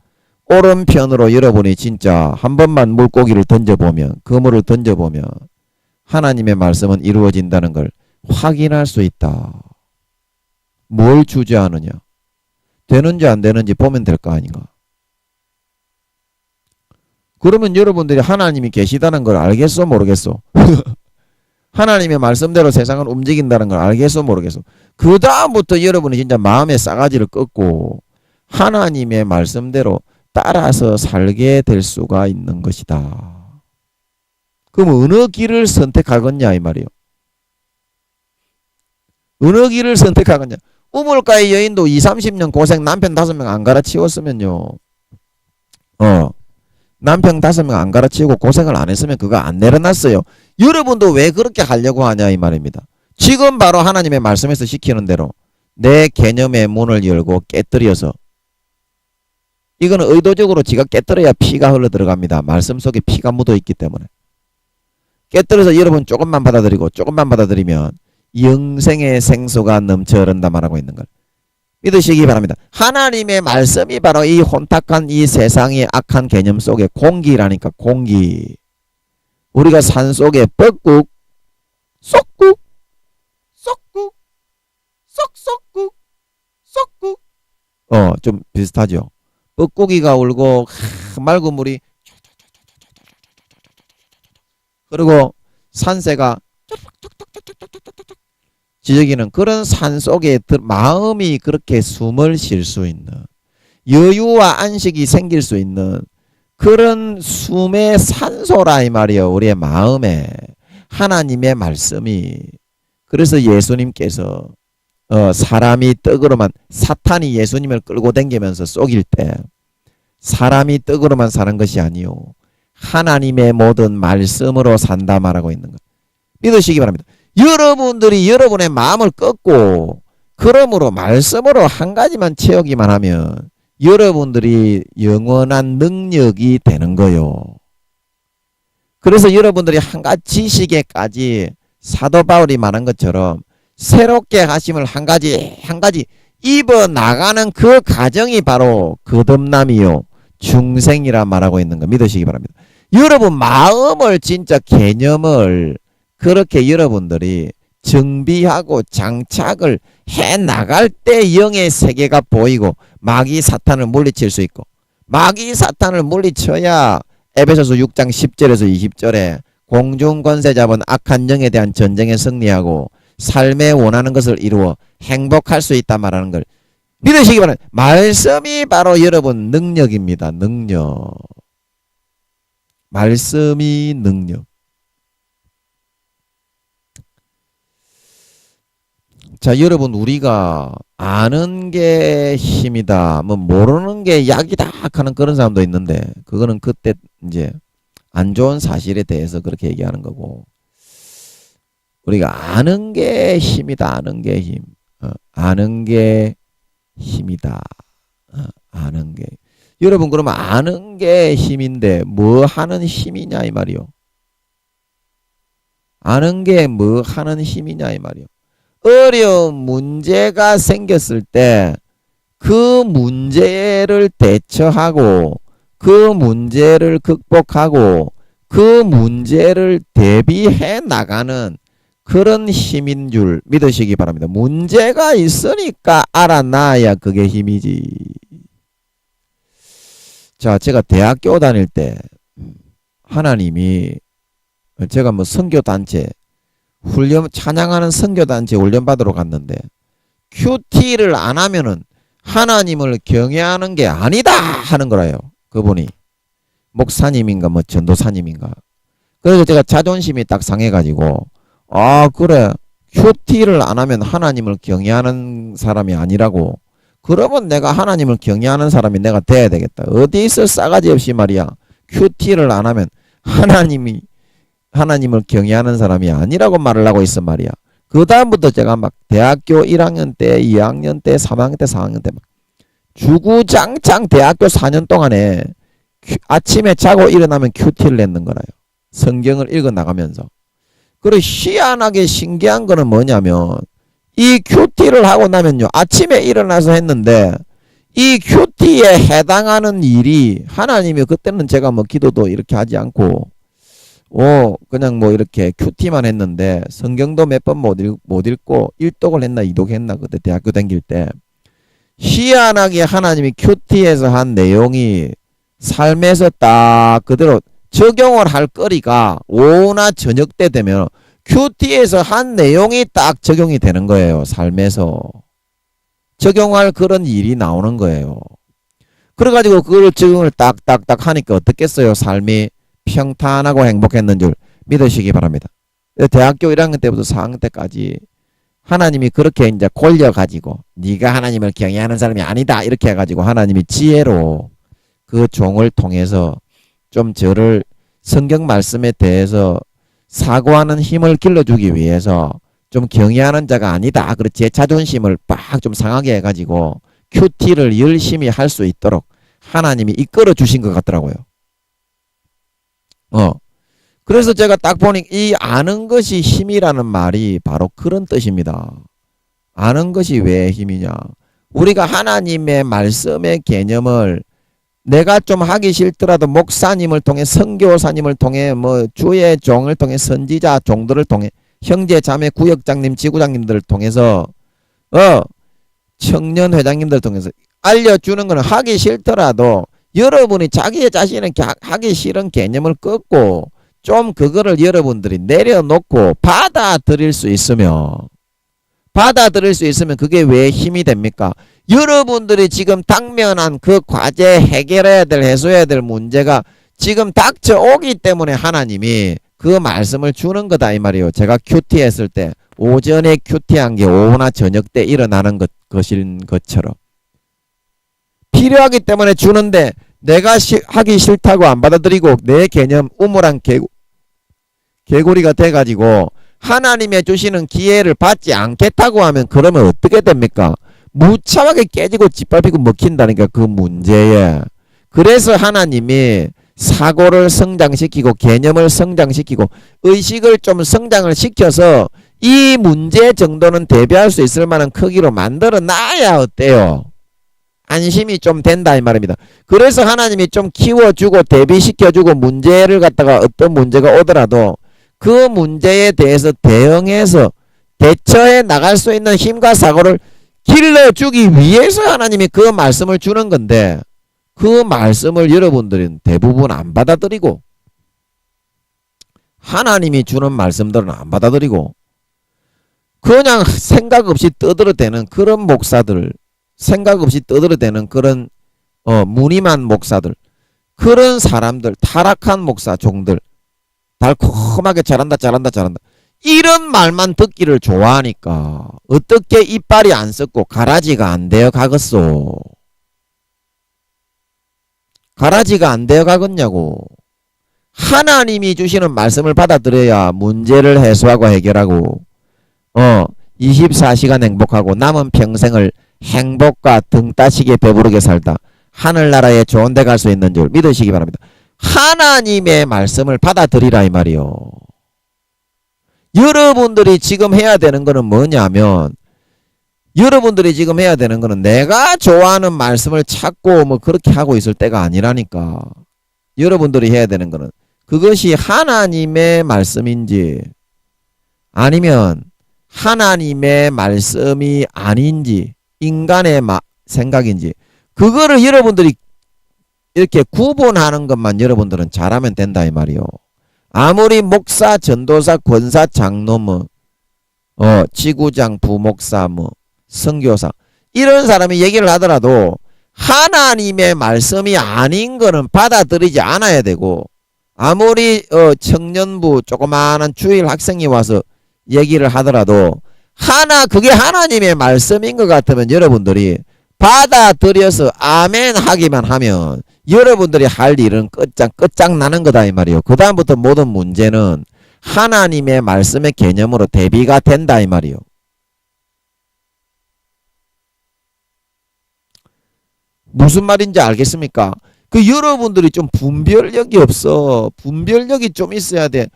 오른편으로 여러분이 진짜 한 번만 물고기를 던져보면 그물을 던져보면 하나님의 말씀은 이루어진다는 걸 확인할 수 있다. 뭘 주저하느냐? 되는지 안 되는지 보면 될 거 아닌가? 그러면 여러분들이 하나님이 계시다는 걸 알겠어 모르겠어? 하나님의 말씀대로 세상을 움직인다는 걸 알겠어 모르겠어? 그 다음부터 여러분이 진짜 마음의 싸가지를 꺾고 하나님의 말씀대로 따라서 살게 될 수가 있는 것이다. 그럼 어느 길을 선택하겠냐 이 말이요. 어느 길을 선택하겠냐. 우물가의 여인도 20-30년 고생 남편 5명 안 갈아치웠으면요. 남편 5명 안 갈아치우고 고생을 안 했으면 그거 안 내려놨어요. 여러분도 왜 그렇게 하려고 하냐 이 말입니다. 지금 바로 하나님의 말씀에서 시키는 대로 내 개념의 문을 열고 깨뜨려서 이거는 의도적으로 지가 깨뜨려야 피가 흘러 들어갑니다. 말씀 속에 피가 묻어 있기 때문에. 깨뜨려서 여러분 조금만 받아들이고 조금만 받아들이면 영생의 생수가 넘쳐 흐른다 말하고 있는 걸 믿으시기 바랍니다. 하나님의 말씀이 바로 이 혼탁한 이 세상의 악한 개념 속에 공기라니까 공기. 우리가 산속에 뻑국 쏙국 쏙국 쏙쏙국 쏙국 좀 비슷하죠. 뻐꾸기가 울고 맑은 물이 그리고 산새가 지저귀는 그런 산 속에 마음이 그렇게 숨을 쉴 수 있는 여유와 안식이 생길 수 있는 그런 숨의 산소라 이 말이요. 우리의 마음에 하나님의 말씀이. 그래서 예수님께서 사람이 떡으로만 사탄이 예수님을 끌고 다니면서 속일 때 사람이 떡으로만 사는 것이 아니요 하나님의 모든 말씀으로 산다 말하고 있는 것 믿으시기 바랍니다. 여러분들이 여러분의 마음을 꺾고 그러므로 말씀으로 한 가지만 채우기만 하면 여러분들이 영원한 능력이 되는 거요. 그래서 여러분들이 한 가지 지식에까지 사도 바울이 말한 것처럼 새롭게 하심을 한 가지 입어 나가는 그 과정이 바로 거듭남이요 중생이라 말하고 있는 거 믿으시기 바랍니다. 여러분 마음을 진짜 개념을 그렇게 여러분들이 정비하고 장착을 해 나갈 때 영의 세계가 보이고 마귀 사탄을 물리칠 수 있고 마귀 사탄을 물리쳐야 에베소서 6장 10절에서 20절에 공중권세 잡은 악한 영에 대한 전쟁에 승리하고 삶에 원하는 것을 이루어 행복할 수 있다 말하는 걸 믿으시기 바랍니다. 말씀이 바로 여러분 능력입니다. 능력. 말씀이 능력. 자, 여러분 우리가 아는 게 힘이다. 뭐 모르는 게 약이다 하는 그런 사람도 있는데 그거는 그때 이제 안 좋은 사실에 대해서 그렇게 얘기하는 거고 우리가 아는 게 힘이다. 아는 게 힘. 아는 게 힘이다. 아는 게. 여러분 그러면 아는 게 힘인데 뭐 하는 힘이냐 이 말이요. 아는 게 뭐 하는 힘이냐 이 말이요. 어려운 문제가 생겼을 때 그 문제를 대처하고 그 문제를 극복하고 그 문제를 대비해 나가는 그런 힘인 줄 믿으시기 바랍니다. 문제가 있으니까 알아놔야 그게 힘이지. 자, 제가 대학교 다닐 때 하나님이 제가 뭐 선교단체 훈련 찬양하는 선교단체 훈련 받으러 갔는데 큐티를 안 하면은 하나님을 경외하는 게 아니다 하는 거라요. 그분이 목사님인가 뭐 전도사님인가. 그래서 제가 자존심이 딱 상해가지고 아 그래 큐티를 안 하면 하나님을 경외하는 사람이 아니라고. 그러면 내가 하나님을 경외하는 사람이 내가 돼야 되겠다. 어디서 싸가지 없이 말이야 큐티를 안 하면 하나님을 경외하는 사람이 아니라고 말을 하고 있어 말이야. 그 다음부터 제가 막 대학교 1학년 때 2학년 때 3학년 때 4학년 때 막 주구장창 대학교 4년 동안에 아침에 자고 일어나면 큐티를 냈는 거라요. 성경을 읽어 나가면서. 그리고 희한하게 신기한 거는 뭐냐면 이 큐티를 하고 나면요 아침에 일어나서 했는데 이 큐티에 해당하는 일이 하나님이 그때는 제가 뭐 기도도 이렇게 하지 않고 그냥 뭐 이렇게 큐티만 했는데 성경도 몇 번 못 읽고 일독을 했나 이독했나 그때 대학교 다닐 때 희한하게 하나님이 큐티에서 한 내용이 삶에서 딱 그대로 적용을 할 거리가 오후나 저녁 때 되면 큐티에서 한 내용이 딱 적용이 되는 거예요. 삶에서 적용할 그런 일이 나오는 거예요. 그래가지고 그걸 적용을 딱딱딱 하니까 어떻겠어요? 삶이 평탄하고 행복했는 줄 믿으시기 바랍니다. 대학교 1학년 때부터 4학년 때까지 하나님이 그렇게 이제 골려가지고 네가 하나님을 경외하는 사람이 아니다 이렇게 해가지고 하나님이 지혜로 그 종을 통해서 좀 저를 성경 말씀에 대해서 사고하는 힘을 길러주기 위해서 좀 경외하는 자가 아니다. 그렇지 제 자존심을 빡 좀 상하게 해가지고 큐티를 열심히 할 수 있도록 하나님이 이끌어 주신 것 같더라고요. 그래서 제가 딱 보니 이 아는 것이 힘이라는 말이 바로 그런 뜻입니다. 아는 것이 왜 힘이냐? 우리가 하나님의 말씀의 개념을 내가 좀 하기 싫더라도 목사님을 통해 선교사님을 통해 뭐 주의 종을 통해 선지자 종들을 통해 형제 자매 구역장님 지구장님들을 통해서 청년 회장님들을 통해서 알려주는 것은 하기 싫더라도 여러분이 자기 자신의 하기 싫은 개념을 꺾고 좀 그거를 여러분들이 내려놓고 받아들일 수 있으면 그게 왜 힘이 됩니까? 여러분들이 지금 당면한 그 과제 해결해야 될 해소해야 될 문제가 지금 닥쳐오기 때문에 하나님이 그 말씀을 주는 거다 이 말이에요. 제가 큐티 했을 때 오전에 큐티한 게 오후나 저녁 때 일어나는 것인 것처럼 필요하기 때문에 주는데 내가 하기 싫다고 안 받아들이고 내 개념 우물한 개구리가 돼가지고 하나님의 주시는 기회를 받지 않겠다고 하면 그러면 어떻게 됩니까? 무참하게 깨지고 짓밟히고 먹힌다니까 그 문제에. 그래서 하나님이 사고를 성장시키고 개념을 성장시키고 의식을 좀 성장을 시켜서 이 문제 정도는 대비할 수 있을 만한 크기로 만들어 놔야 어때요? 안심이 좀 된다 이 말입니다. 그래서 하나님이 좀 키워주고 대비시켜주고 문제를 갖다가 어떤 문제가 오더라도 그 문제에 대해서 대응해서 대처해 나갈 수 있는 힘과 사고를 길러주기 위해서 하나님이 그 말씀을 주는 건데 그 말씀을 여러분들은 대부분 안 받아들이고 하나님이 주는 말씀들은 안 받아들이고 그냥 생각 없이 떠들어대는 그런 목사들 생각 없이 떠들어대는 그런 무늬만 목사들 그런 사람들 타락한 목사 종들 달콤하게 잘한다 이런 말만 듣기를 좋아하니까 어떻게 이빨이 안 썩고 가라지가 안 되어 가겠소. 가라지가 안 되어 가겠냐고. 하나님이 주시는 말씀을 받아들여야 문제를 해소하고 해결하고 24시간 행복하고 남은 평생을 행복과 등 따시게 배부르게 살다 하늘나라에 좋은 데 갈 수 있는 줄 믿으시기 바랍니다. 하나님의 말씀을 받아들이라 이 말이요. 여러분들이 지금 해야 되는 거는 뭐냐면 여러분들이 지금 해야 되는 거는 내가 좋아하는 말씀을 찾고 뭐 그렇게 하고 있을 때가 아니라니까. 여러분들이 해야 되는 거는 그것이 하나님의 말씀인지 아니면 하나님의 말씀이 아닌지 인간의 생각인지 그거를 여러분들이 이렇게 구분하는 것만 여러분들은 잘하면 된다 이 말이요. 아무리 목사, 전도사, 권사, 장로 지구장, 부목사, 선교사 이런 사람이 얘기를 하더라도 하나님의 말씀이 아닌 거는 받아들이지 않아야 되고 아무리 청년부 조그마한 주일 학생이 와서 얘기를 하더라도 그게 하나님의 말씀인 것 같으면 여러분들이 받아들여서 아멘 하기만 하면 여러분들이 할 일은 끝장나는 거다 이 말이에요. 그 다음부터 모든 문제는 하나님의 말씀의 개념으로 대비가 된다 이 말이에요. 무슨 말인지 알겠습니까? 그 여러분들이 좀 분별력이 없어. 분별력이 좀 있어야 돼.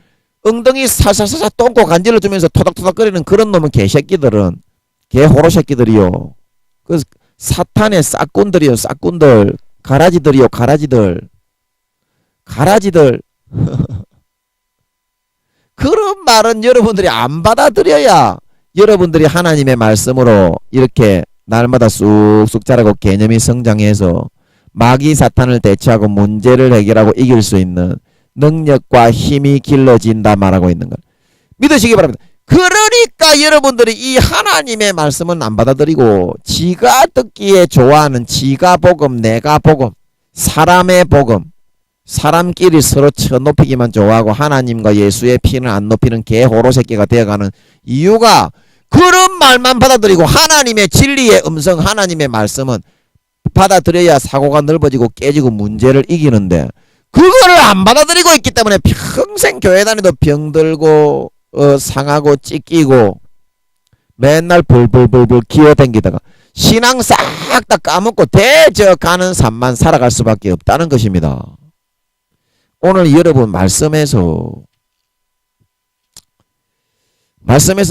엉덩이 살살살살 똥꼬 간질러 주면서 토닥토닥거리는 그런 놈은 개새끼들은 개호로 새끼들이요. 그 사탄의 싹꾼들이요. 싹꾼들. 가라지들이요. 가라지들. 그런 말은 여러분들이 안 받아들여야 여러분들이 하나님의 말씀으로 이렇게 날마다 쑥쑥 자라고 개념이 성장해서 마귀 사탄을 대처하고 문제를 해결하고 이길 수 있는 능력과 힘이 길러진다 말하고 있는 것. 믿으시기 바랍니다. 그러니까 여러분들이 이 하나님의 말씀은 안 받아들이고 지가 듣기에 좋아하는 지가 복음, 내가 복음, 사람의 복음, 사람끼리 서로 쳐높이기만 좋아하고 하나님과 예수의 피는 안 높이는 개호로 새끼가 되어가는 이유가 그런 말만 받아들이고 하나님의 진리의 음성, 하나님의 말씀은 받아들여야 사고가 넓어지고 깨지고 문제를 이기는데 그거를 안 받아들이고 있기 때문에 평생 교회 다니도 병들고 상하고 찢기고 맨날 벌벌벌벌 기어댕기다가 신앙 싹 다 까먹고 대저가는 삶만 살아갈 수밖에 없다는 것입니다. 오늘 여러분 말씀에서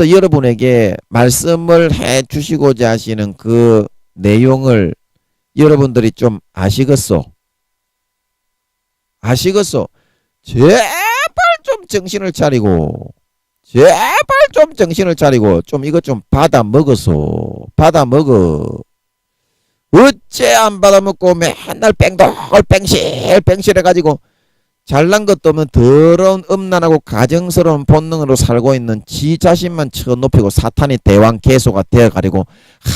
여러분에게 말씀을 해 주시고자 하시는 그 내용을 여러분들이 좀 아시겠소? 제발 좀 정신을 차리고 좀 이것 좀 받아 먹어서 어째 안 받아 먹고 맨날 뺑실 해가지고 잘난 것도 없는 더러운 음란하고 가정스러운 본능으로 살고 있는 지 자신만 쳐높이고 사탄이 대왕 개소가 되어가지고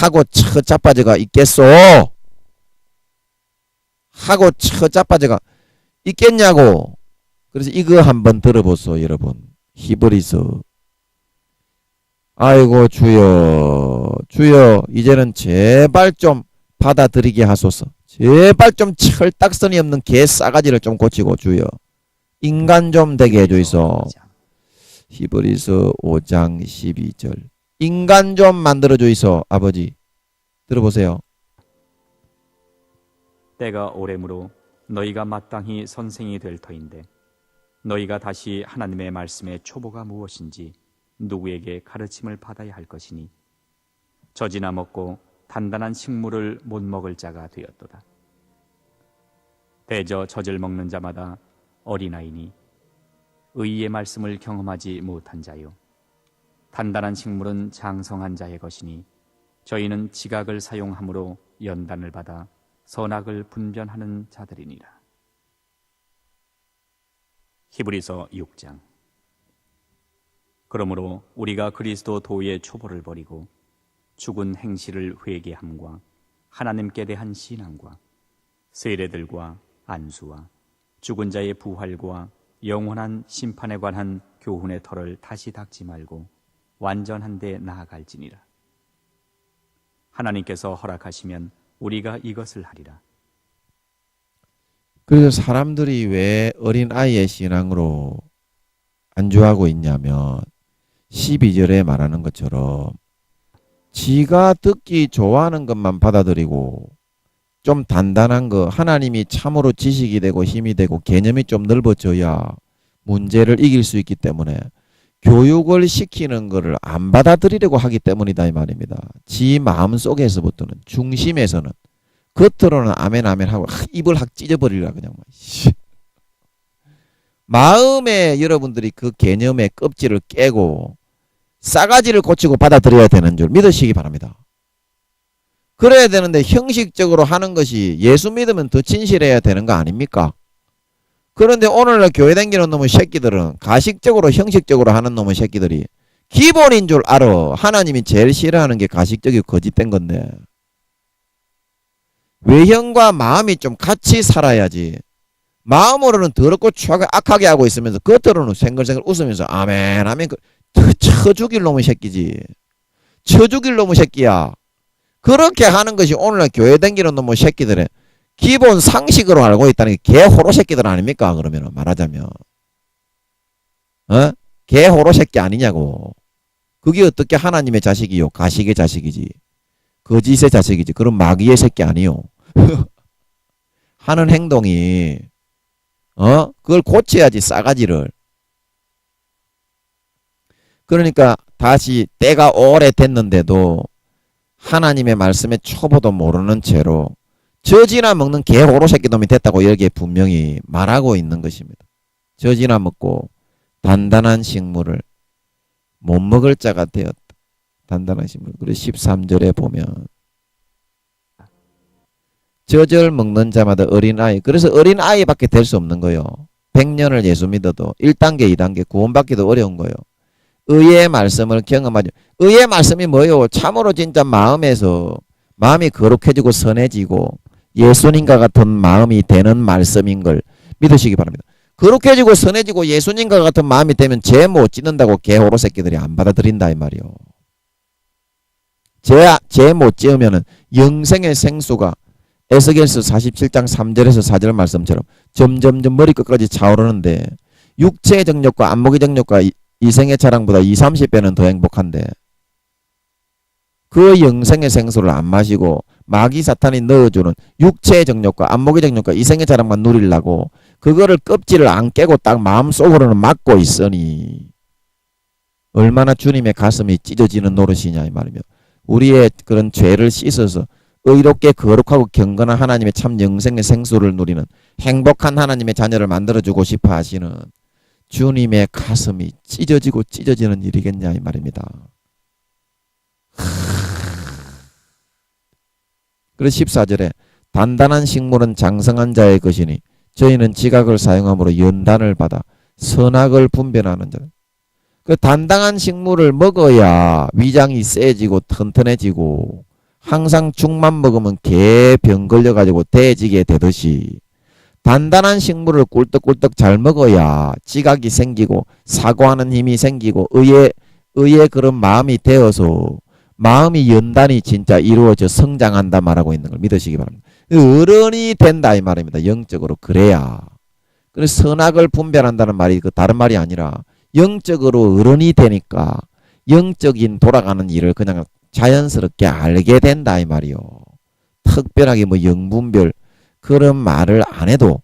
하고 처자빠져가 있겠소? 하고 처자빠져가 있겠냐고. 그래서 이거 한번 들어보소 여러분. 히브리서. 아이고 주여 이제는 제발 좀 받아들이게 하소서. 제발 좀 철딱선이 없는 개 싸가지를 좀 고치고 주여. 인간 좀 되게 해주이소. 히브리서 5장 12절. 인간 좀 만들어 주이소. 아버지 들어보세요. 때가 오래므로 너희가 마땅히 선생이 될 터인데 너희가 다시 하나님의 말씀의 초보가 무엇인지 누구에게 가르침을 받아야 할 것이니 젖이나 먹고 단단한 식물을 못 먹을 자가 되었도다. 대저 젖을 먹는 자마다 어린아이니 의의 말씀을 경험하지 못한 자요 단단한 식물은 장성한 자의 것이니 저희는 지각을 사용함으로 연단을 받아 선악을 분별하는 자들이니라. 히브리서 6장. 그러므로 우리가 그리스도 도의 초보를 버리고 죽은 행실을 회개함과 하나님께 대한 신앙과 세례들과 안수와 죽은 자의 부활과 영원한 심판에 관한 교훈의 털을 다시 닦지 말고 완전한 데 나아갈지니라. 하나님께서 허락하시면 우리가 이것을 하리라. 그래서 사람들이 왜 어린아이의 신앙으로 안주하고 있냐면 12절에 말하는 것처럼 지가 듣기 좋아하는 것만 받아들이고 좀 단단한 거 하나님이 참으로 지식이 되고 힘이 되고 개념이 좀 넓어져야 문제를 이길 수 있기 때문에 교육을 시키는 거를 안 받아들이려고 하기 때문이다 이 말입니다. 지 마음 속에서부터는, 중심에서는, 겉으로는 아멘 아멘 하고 입을 확 찢어버리라 그냥. 마음에 여러분들이 그 개념의 껍질을 깨고 싸가지를 고치고 받아들여야 되는 줄 믿으시기 바랍니다. 그래야 되는데 형식적으로 하는 것이, 예수 믿으면 더 진실해야 되는 거 아닙니까? 그런데 오늘날 교회 다니는 놈의 새끼들은 가식적으로 형식적으로 하는 놈의 새끼들이 기본인 줄 알아. 하나님이 제일 싫어하는 게 가식적이고 거짓된 건데, 외형과 마음이 좀 같이 살아야지. 마음으로는 더럽고 추하게 악하게 하고 있으면서 겉으로는 생글생글 웃으면서 아멘 아멘, 쳐 죽일 놈의 새끼지. 쳐 죽일 놈의 새끼야. 그렇게 하는 것이 오늘날 교회 다니는 놈의 새끼들의 기본 상식으로 알고 있다는 게 개호로 새끼들 아닙니까? 그러면 말하자면 개호로 새끼 아니냐고. 그게 어떻게 하나님의 자식이요? 가식의 자식이지. 거짓의 자식이지. 그런 마귀의 새끼 아니요. 하는 행동이 그걸 고쳐야지, 싸가지를. 그러니까 다시 때가 오래 됐는데도 하나님의 말씀에 초보도 모르는 채로 젖이나 먹는 개호로 새끼놈이 됐다고 여기에 분명히 말하고 있는 것입니다. 젖이나 먹고 단단한 식물을 못 먹을 자가 되었다. 단단한 식물. 그래서 13절에 보면 젖을 먹는 자마다 어린아이. 그래서 어린아이밖에 될 수 없는 거예요. 100년을 예수 믿어도 1단계 2단계 구원받기도 어려운 거예요. 의의 말씀을 경험하죠. 의의 말씀이 뭐예요? 참으로 진짜 마음에서 마음이 거룩해지고 선해지고 예수님과 같은 마음이 되는 말씀인 걸 믿으시기 바랍니다. 거룩해지고 선해지고 예수님과 같은 마음이 되면 죄 못 짓는다고 개호로 새끼들이 안 받아들인다 이 말이요. 죄 못 지으면은 영생의 생수가 에스겔서 47장 3절에서 4절 말씀처럼 점점점 머리끝까지 차오르는데, 육체의 정욕과 안목의 정욕과 이생의 자랑보다 20-30배는 더 행복한데 그 영생의 생수를 안 마시고 마귀 사탄이 넣어주는 육체의 정욕과 안목의 정욕과 이생의 자랑만 누리려고 그거를 껍질을 안 깨고 딱 마음속으로는 막고 있으니 얼마나 주님의 가슴이 찢어지는 노릇이냐 이 말이며, 우리의 그런 죄를 씻어서 의롭게 거룩하고 경건한 하나님의 참 영생의 생수를 누리는 행복한 하나님의 자녀를 만들어주고 싶어 하시는 주님의 가슴이 찢어지고 찢어지는 일이겠냐 이 말입니다. 그래서 14절에 단단한 식물은 장성한 자의 것이니 저희는 지각을 사용함으로 연단을 받아 선악을 분별하는 자. 그 단단한 식물을 먹어야 위장이 세지고 튼튼해지고, 항상 죽만 먹으면 개병 걸려가지고 돼지게 되듯이 단단한 식물을 꿀떡꿀떡 잘 먹어야 지각이 생기고 사고하는 힘이 생기고 의의 그런 마음이 되어서 마음이 연단이 진짜 이루어져 성장한다 말하고 있는 걸 믿으시기 바랍니다. 어른이 된다 이 말입니다. 영적으로. 그래야. 그래서 선악을 분별한다는 말이 그 다른 말이 아니라 영적으로 어른이 되니까 영적인 돌아가는 일을 그냥 자연스럽게 알게 된다 이 말이요. 특별하게 뭐 영분별 그런 말을 안 해도.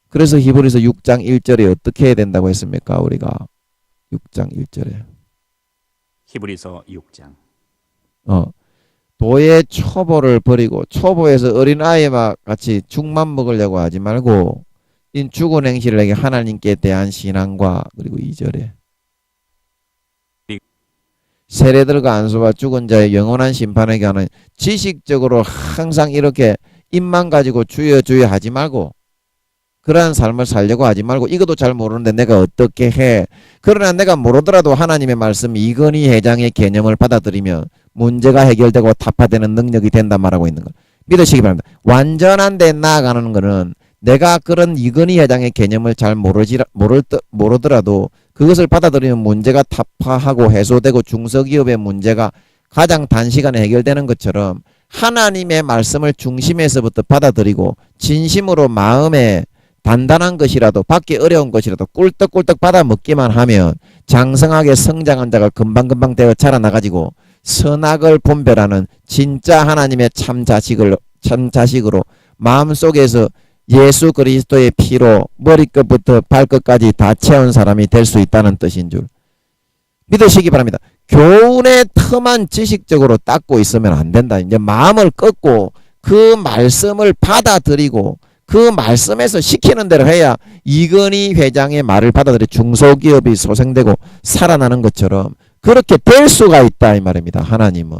그래서 히브리서 6장 1절에 어떻게 해야 된다고 했습니까? 우리가 6장 1절에 히브리서 6장 도의 초보를 버리고, 초보에서 어린아이와 같이 죽만 먹으려고 하지 말고 이 죽은 행실을 내게 하나님께 대한 신앙과, 그리고 2절에 세례들과 안수와 죽은 자의 영원한 심판에 관한 지식적으로 항상 이렇게 입만 가지고 주여 주여 하지 말고, 그러한 삶을 살려고 하지 말고, 이것도 잘 모르는데 내가 어떻게 해. 그러나 내가 모르더라도 하나님의 말씀 이건희 회장의 개념을 받아들이면 문제가 해결되고 타파되는 능력이 된다 말하고 있는 걸 믿으시기 바랍니다. 완전한 데 나아가는 거는 내가 그런 이건희 회장의 개념을 잘 모르더라도 그것을 받아들이면 문제가 타파하고 해소되고 중소기업의 문제가 가장 단시간에 해결되는 것처럼 하나님의 말씀을 중심에서부터 받아들이고 진심으로 마음에 단단한 것이라도, 받기 어려운 것이라도 꿀떡꿀떡 받아 먹기만 하면 장성하게 성장한 자가 금방금방 되어 자라나가지고 선악을 분별하는 진짜 하나님의 참 자식으로 마음속에서 예수 그리스도의 피로 머리끝부터 발끝까지 다 채운 사람이 될 수 있다는 뜻인 줄 믿으시기 바랍니다. 교훈의 틈만 지식적으로 닦고 있으면 안 된다. 이제 마음을 꺾고 그 말씀을 받아들이고 그 말씀에서 시키는 대로 해야 이건희 회장의 말을 받아들여 중소기업이 소생되고 살아나는 것처럼 그렇게 될 수가 있다 이 말입니다. 하나님은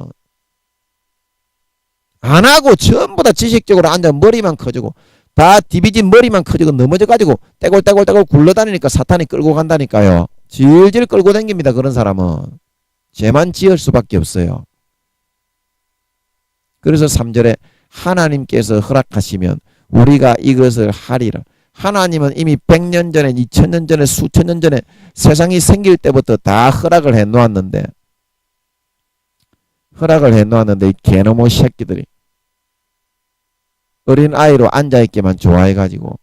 안 하고 전부 다 지식적으로 앉아 머리만 커지고 다 디비진 머리만 커지고 넘어져가지고 떼골떼골떼골 굴러다니니까 사탄이 끌고 간다니까요. 질질 끌고 다닙니다. 그런 사람은 죄만 지을 수밖에 없어요. 그래서 3절에 하나님께서 허락하시면 우리가 이것을 하리라. 하나님은 이미 100년 전에 2000년 전에 수천 년 전에 세상이 생길 때부터 다 허락을 해놓았는데 이 개놈의 새끼들이 어린아이로 앉아있기만 좋아해가지고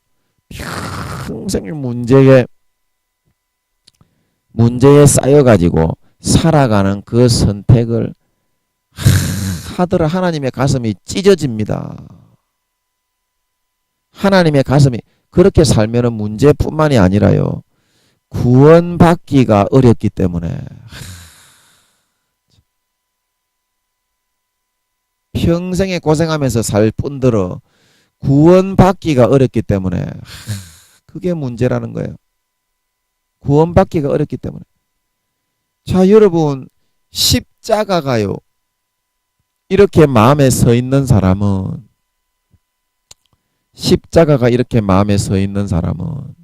평생 문제에 쌓여가지고 살아가는 그 선택을 하더라. 하나님의 가슴이 찢어집니다. 하나님의 가슴이 그렇게 살면은 문제뿐만이 아니라요. 구원받기가 어렵기 때문에 평생에 고생하면서 살 뿐더러 구원받기가 어렵기 때문에 그게 문제라는 거예요. 구원받기가 어렵기 때문에. 자, 여러분 십자가가요. 이렇게 마음에 서 있는 사람은 십자가가 이렇게 마음에 서 있는 사람은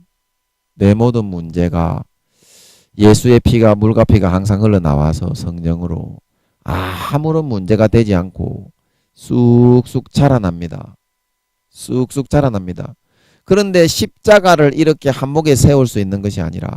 내 모든 문제가 예수의 피가 물과 피가 항상 흘러나와서 성령으로 아무런 문제가 되지 않고 쑥쑥 자라납니다. 쑥쑥 자라납니다. 그런데 십자가를 이렇게 한목에 세울 수 있는 것이 아니라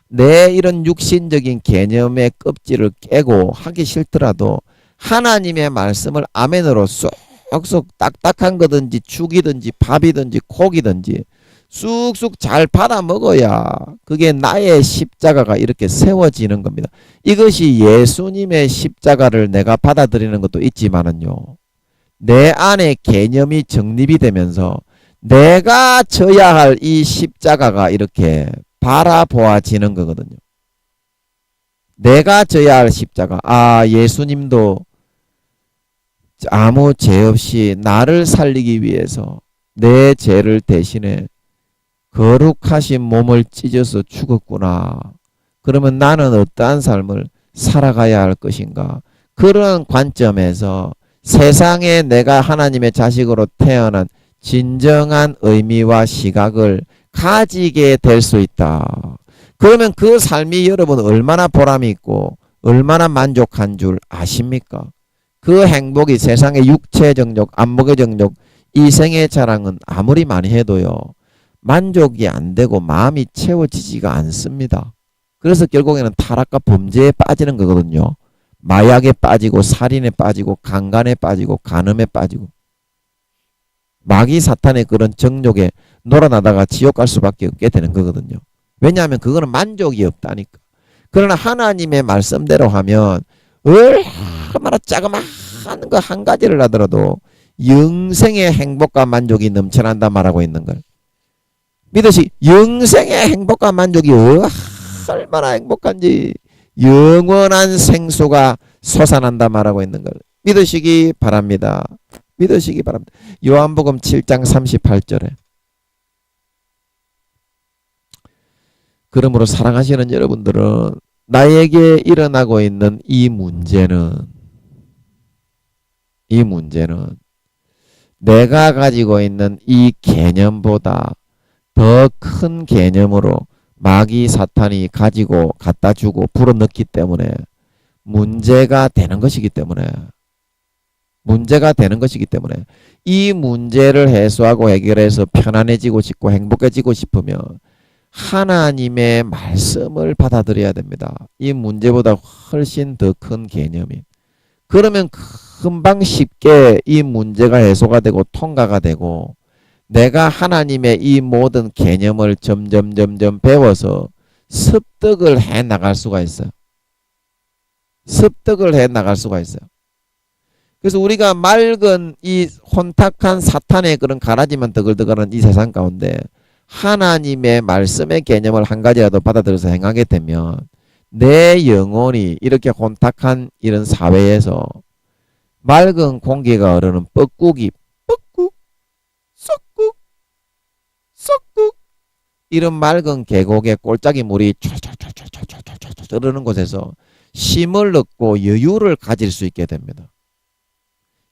내 이런 육신적인 개념의 껍질을 깨고 하기 싫더라도 하나님의 말씀을 아멘으로 쏙쏙 딱딱한 거든지 죽이든지 밥이든지 고기든지 쑥쑥 잘 받아 먹어야 그게 나의 십자가가 이렇게 세워지는 겁니다. 이것이 예수님의 십자가를 내가 받아들이는 것도 있지만은요. 내 안에 개념이 정립이 되면서 내가 져야 할 이 십자가가 이렇게 바라보아지는 거거든요. 내가 져야 할 십자가. 예수님도 아무 죄 없이 나를 살리기 위해서 내 죄를 대신해 거룩하신 몸을 찢어서 죽었구나. 그러면 나는 어떠한 삶을 살아가야 할 것인가? 그런 관점에서 세상에 내가 하나님의 자식으로 태어난 진정한 의미와 시각을 가지게 될 수 있다. 그러면 그 삶이 여러분 얼마나 보람이 있고 얼마나 만족한 줄 아십니까? 그 행복이 세상의 육체의 정욕, 안목의 정욕, 이생의 자랑은 아무리 많이 해도요. 만족이 안 되고 마음이 채워지지가 않습니다. 그래서 결국에는 타락과 범죄에 빠지는 거거든요. 마약에 빠지고 살인에 빠지고 강간에 빠지고 간음에 빠지고 마귀 사탄의 그런 정욕에 놀아나다가 지옥 갈 수밖에 없게 되는 거거든요. 왜냐하면 그거는 만족이 없다니까. 그러나 하나님의 말씀대로 하면 얼마나 자그마한 거 한 가지를 하더라도 영생의 행복과 만족이 넘쳐난다 말하고 있는 걸. 믿으시 영생의 행복과 만족이 얼마나 행복한지 영원한 생수가 솟아난다 말하고 있는 걸 믿으시기 바랍니다. 믿으시기 바랍니다. 요한복음 7장 38절에 그러므로 사랑하시는 여러분들은 나에게 일어나고 있는 이 문제는 내가 가지고 있는 이 개념보다 더 큰 개념으로 마귀 사탄이 가지고 갖다 주고 불어넣기 때문에 문제가 되는 것이기 때문에 이 문제를 해소하고 해결해서 편안해지고 싶고 행복해지고 싶으면 하나님의 말씀을 받아들여야 됩니다. 이 문제보다 훨씬 더 큰 개념이. 그러면 금방 쉽게 이 문제가 해소가 되고 통과가 되고 내가 하나님의 이 모든 개념을 점점 배워서 습득을 해 나갈 수가 있어요. 그래서 우리가 맑은 이 혼탁한 사탄의 그런 가라지만 더글더글한 이 세상 가운데 하나님의 말씀의 개념을 한 가지라도 받아들여서 행하게 되면 내 영혼이 이렇게 혼탁한 이런 사회에서 맑은 공기가 흐르는 뻐꾸기, 뻐꾹, 썩꾹, 썩꾹 이런 맑은 계곡에 꼴짝이 물이 촤촤촤촤촤촤 흐르는 곳에서 쉼을 얻고 여유를 가질 수 있게 됩니다.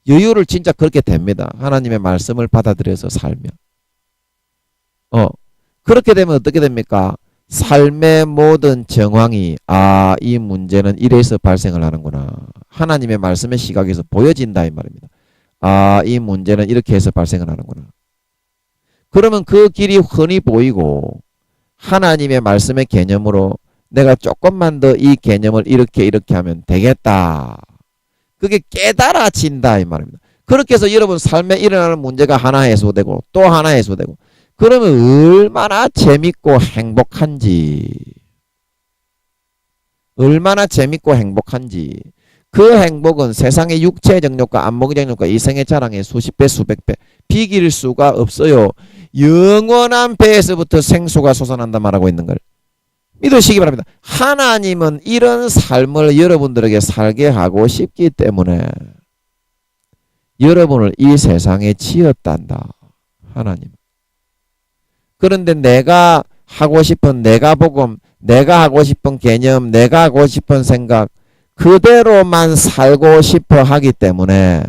여유를 진짜 그렇게 됩니다. 하나님의 말씀을 받아들여서 살면. 그렇게 되면 어떻게 됩니까? 삶의 모든 정황이 이 문제는 이래서 발생을 하는구나. 하나님의 말씀의 시각에서 보여진다 이 말입니다. 이 문제는 이렇게 해서 발생을 하는구나. 그러면 그 길이 흔히 보이고 하나님의 말씀의 개념으로 내가 조금만 더 이 개념을 이렇게 하면 되겠다. 그게 깨달아진다 이 말입니다. 그렇게 해서 여러분 삶에 일어나는 문제가 하나 해소되고 또 하나 해소되고 그러면 얼마나 재밌고 행복한지 얼마나 재밌고 행복한지 그 행복은 세상의 육체의 정욕과 안목의 정욕과 이생의 자랑의 수십 배 수백 배 비길 수가 없어요. 영원한 배에서부터 생수가 솟아난다 말하고 있는 걸 믿으시기 바랍니다. 하나님은 이런 삶을 여러분들에게 살게 하고 싶기 때문에 여러분을 이 세상에 지었단다. 하나님. 그런데 내가 하고 싶은 내가 복음, 내가 하고 싶은 개념, 내가 하고 싶은 생각 그대로만 살고 싶어 하기 때문에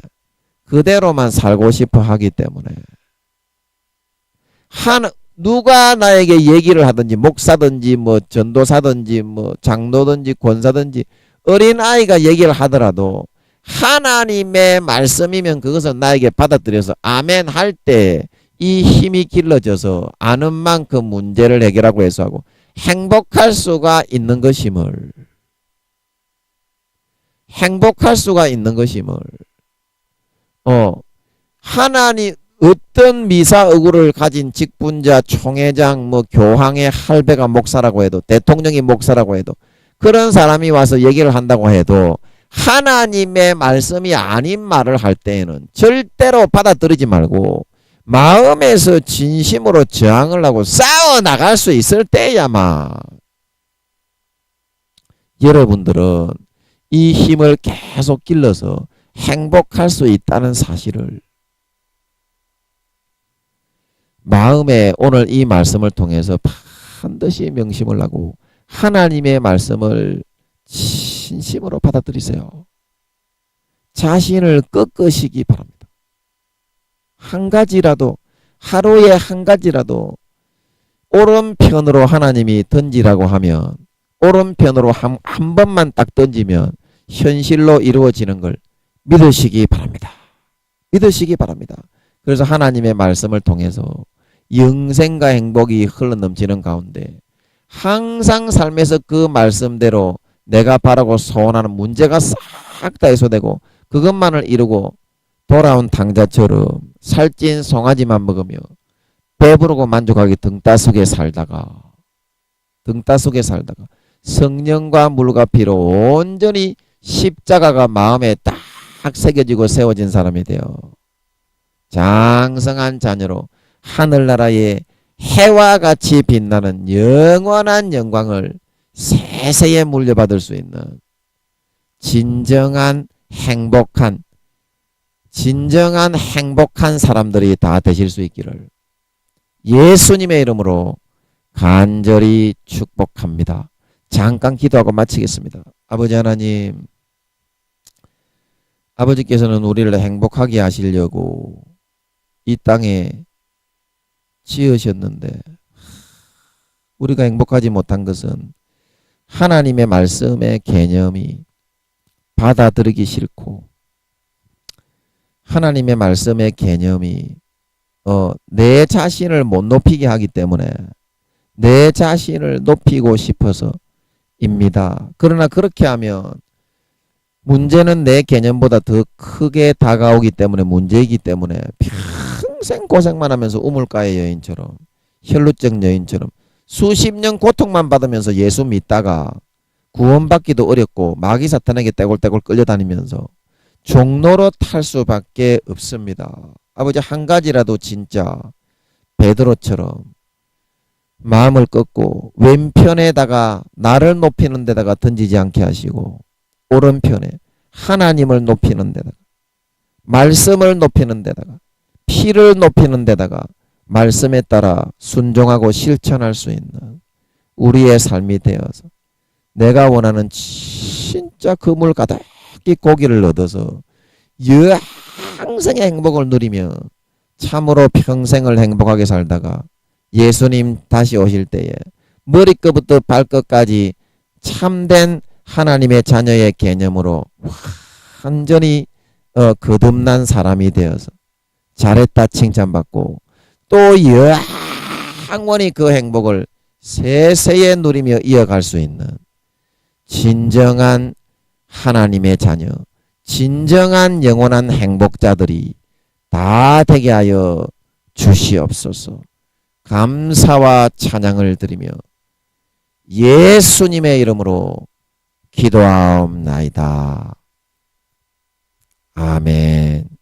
누가 나에게 얘기를 하든지 목사든지 뭐 전도사든지 뭐 장로든지 권사든지 어린아이가 얘기를 하더라도 하나님의 말씀이면 그것을 나에게 받아들여서 아멘 할 때 이 힘이 길러져서 아는 만큼 문제를 해결하고 해소하고 행복할 수가 있는 것임을 하나님 어떤 미사의구를 가진 직분자, 총회장, 뭐 교황의 할배가 목사라고 해도 대통령이 목사라고 해도 그런 사람이 와서 얘기를 한다고 해도 하나님의 말씀이 아닌 말을 할 때에는 절대로 받아들이지 말고 마음에서 진심으로 저항을 하고 싸워 나갈 수 있을 때야만 여러분들은 이 힘을 계속 길러서 행복할 수 있다는 사실을 마음에 오늘 이 말씀을 통해서 반드시 명심을 하고 하나님의 말씀을 진심으로 받아들이세요. 자신을 꺾으시기 바랍니다. 한 가지라도 하루에 한 가지라도 오른편으로 하나님이 던지라고 하면 오른편으로 한 번만 딱 던지면 현실로 이루어지는 걸 믿으시기 바랍니다. 그래서 하나님의 말씀을 통해서 영생과 행복이 흘러넘치는 가운데 항상 삶에서 그 말씀대로 내가 바라고 소원하는 문제가 싹 다 해소되고 그것만을 이루고 돌아온 당자처럼 살찐 송아지만 먹으며 배부르고 만족하게 등 따속에 살다가 성령과 물과 피로 온전히 십자가가 마음에 딱 새겨지고 세워진 사람이 되어 장성한 자녀로 하늘나라의 해와 같이 빛나는 영원한 영광을 세세에 물려받을 수 있는 진정한 행복한 사람들이 다 되실 수 있기를 예수님의 이름으로 간절히 축복합니다. 잠깐 기도하고 마치겠습니다. 아버지 하나님, 아버지께서는 우리를 행복하게 하시려고 이 땅에 지으셨는데 우리가 행복하지 못한 것은 하나님의 말씀의 개념이 받아들이기 싫고 하나님의 말씀의 개념이 내 자신을 못 높이게 하기 때문에 내 자신을 높이고 싶어서입니다. 그러나 그렇게 하면 문제는 내 개념보다 더 크게 다가오기 때문에 문제이기 때문에 평생 고생만 하면서 우물가의 여인처럼 혈루증 여인처럼 수십 년 고통만 받으면서 예수 믿다가 구원받기도 어렵고 마귀 사탄에게 떼굴떼굴 끌려다니면서 종로로 탈 수밖에 없습니다. 아버지 한 가지라도 진짜 베드로처럼 마음을 꺾고 왼편에다가 나를 높이는 데다가 던지지 않게 하시고 오른편에 하나님을 높이는 데다가 말씀을 높이는 데다가 피를 높이는 데다가 말씀에 따라 순종하고 실천할 수 있는 우리의 삶이 되어서 내가 원하는 진짜 그물 가득히 고기를 얻어서 영생의 행복을 누리며 참으로 평생을 행복하게 살다가 예수님 다시 오실 때에 머리끝부터 발끝까지 참된 하나님의 자녀의 개념으로 완전히 거듭난 사람이 되어서 잘했다 칭찬받고 또 영원히 그 행복을 세세에 누리며 이어갈 수 있는 진정한 하나님의 자녀, 진정한 영원한 행복자들이 다 되게 하여 주시옵소서. 감사와 찬양을 드리며 예수님의 이름으로 기도하옵나이다. 아멘.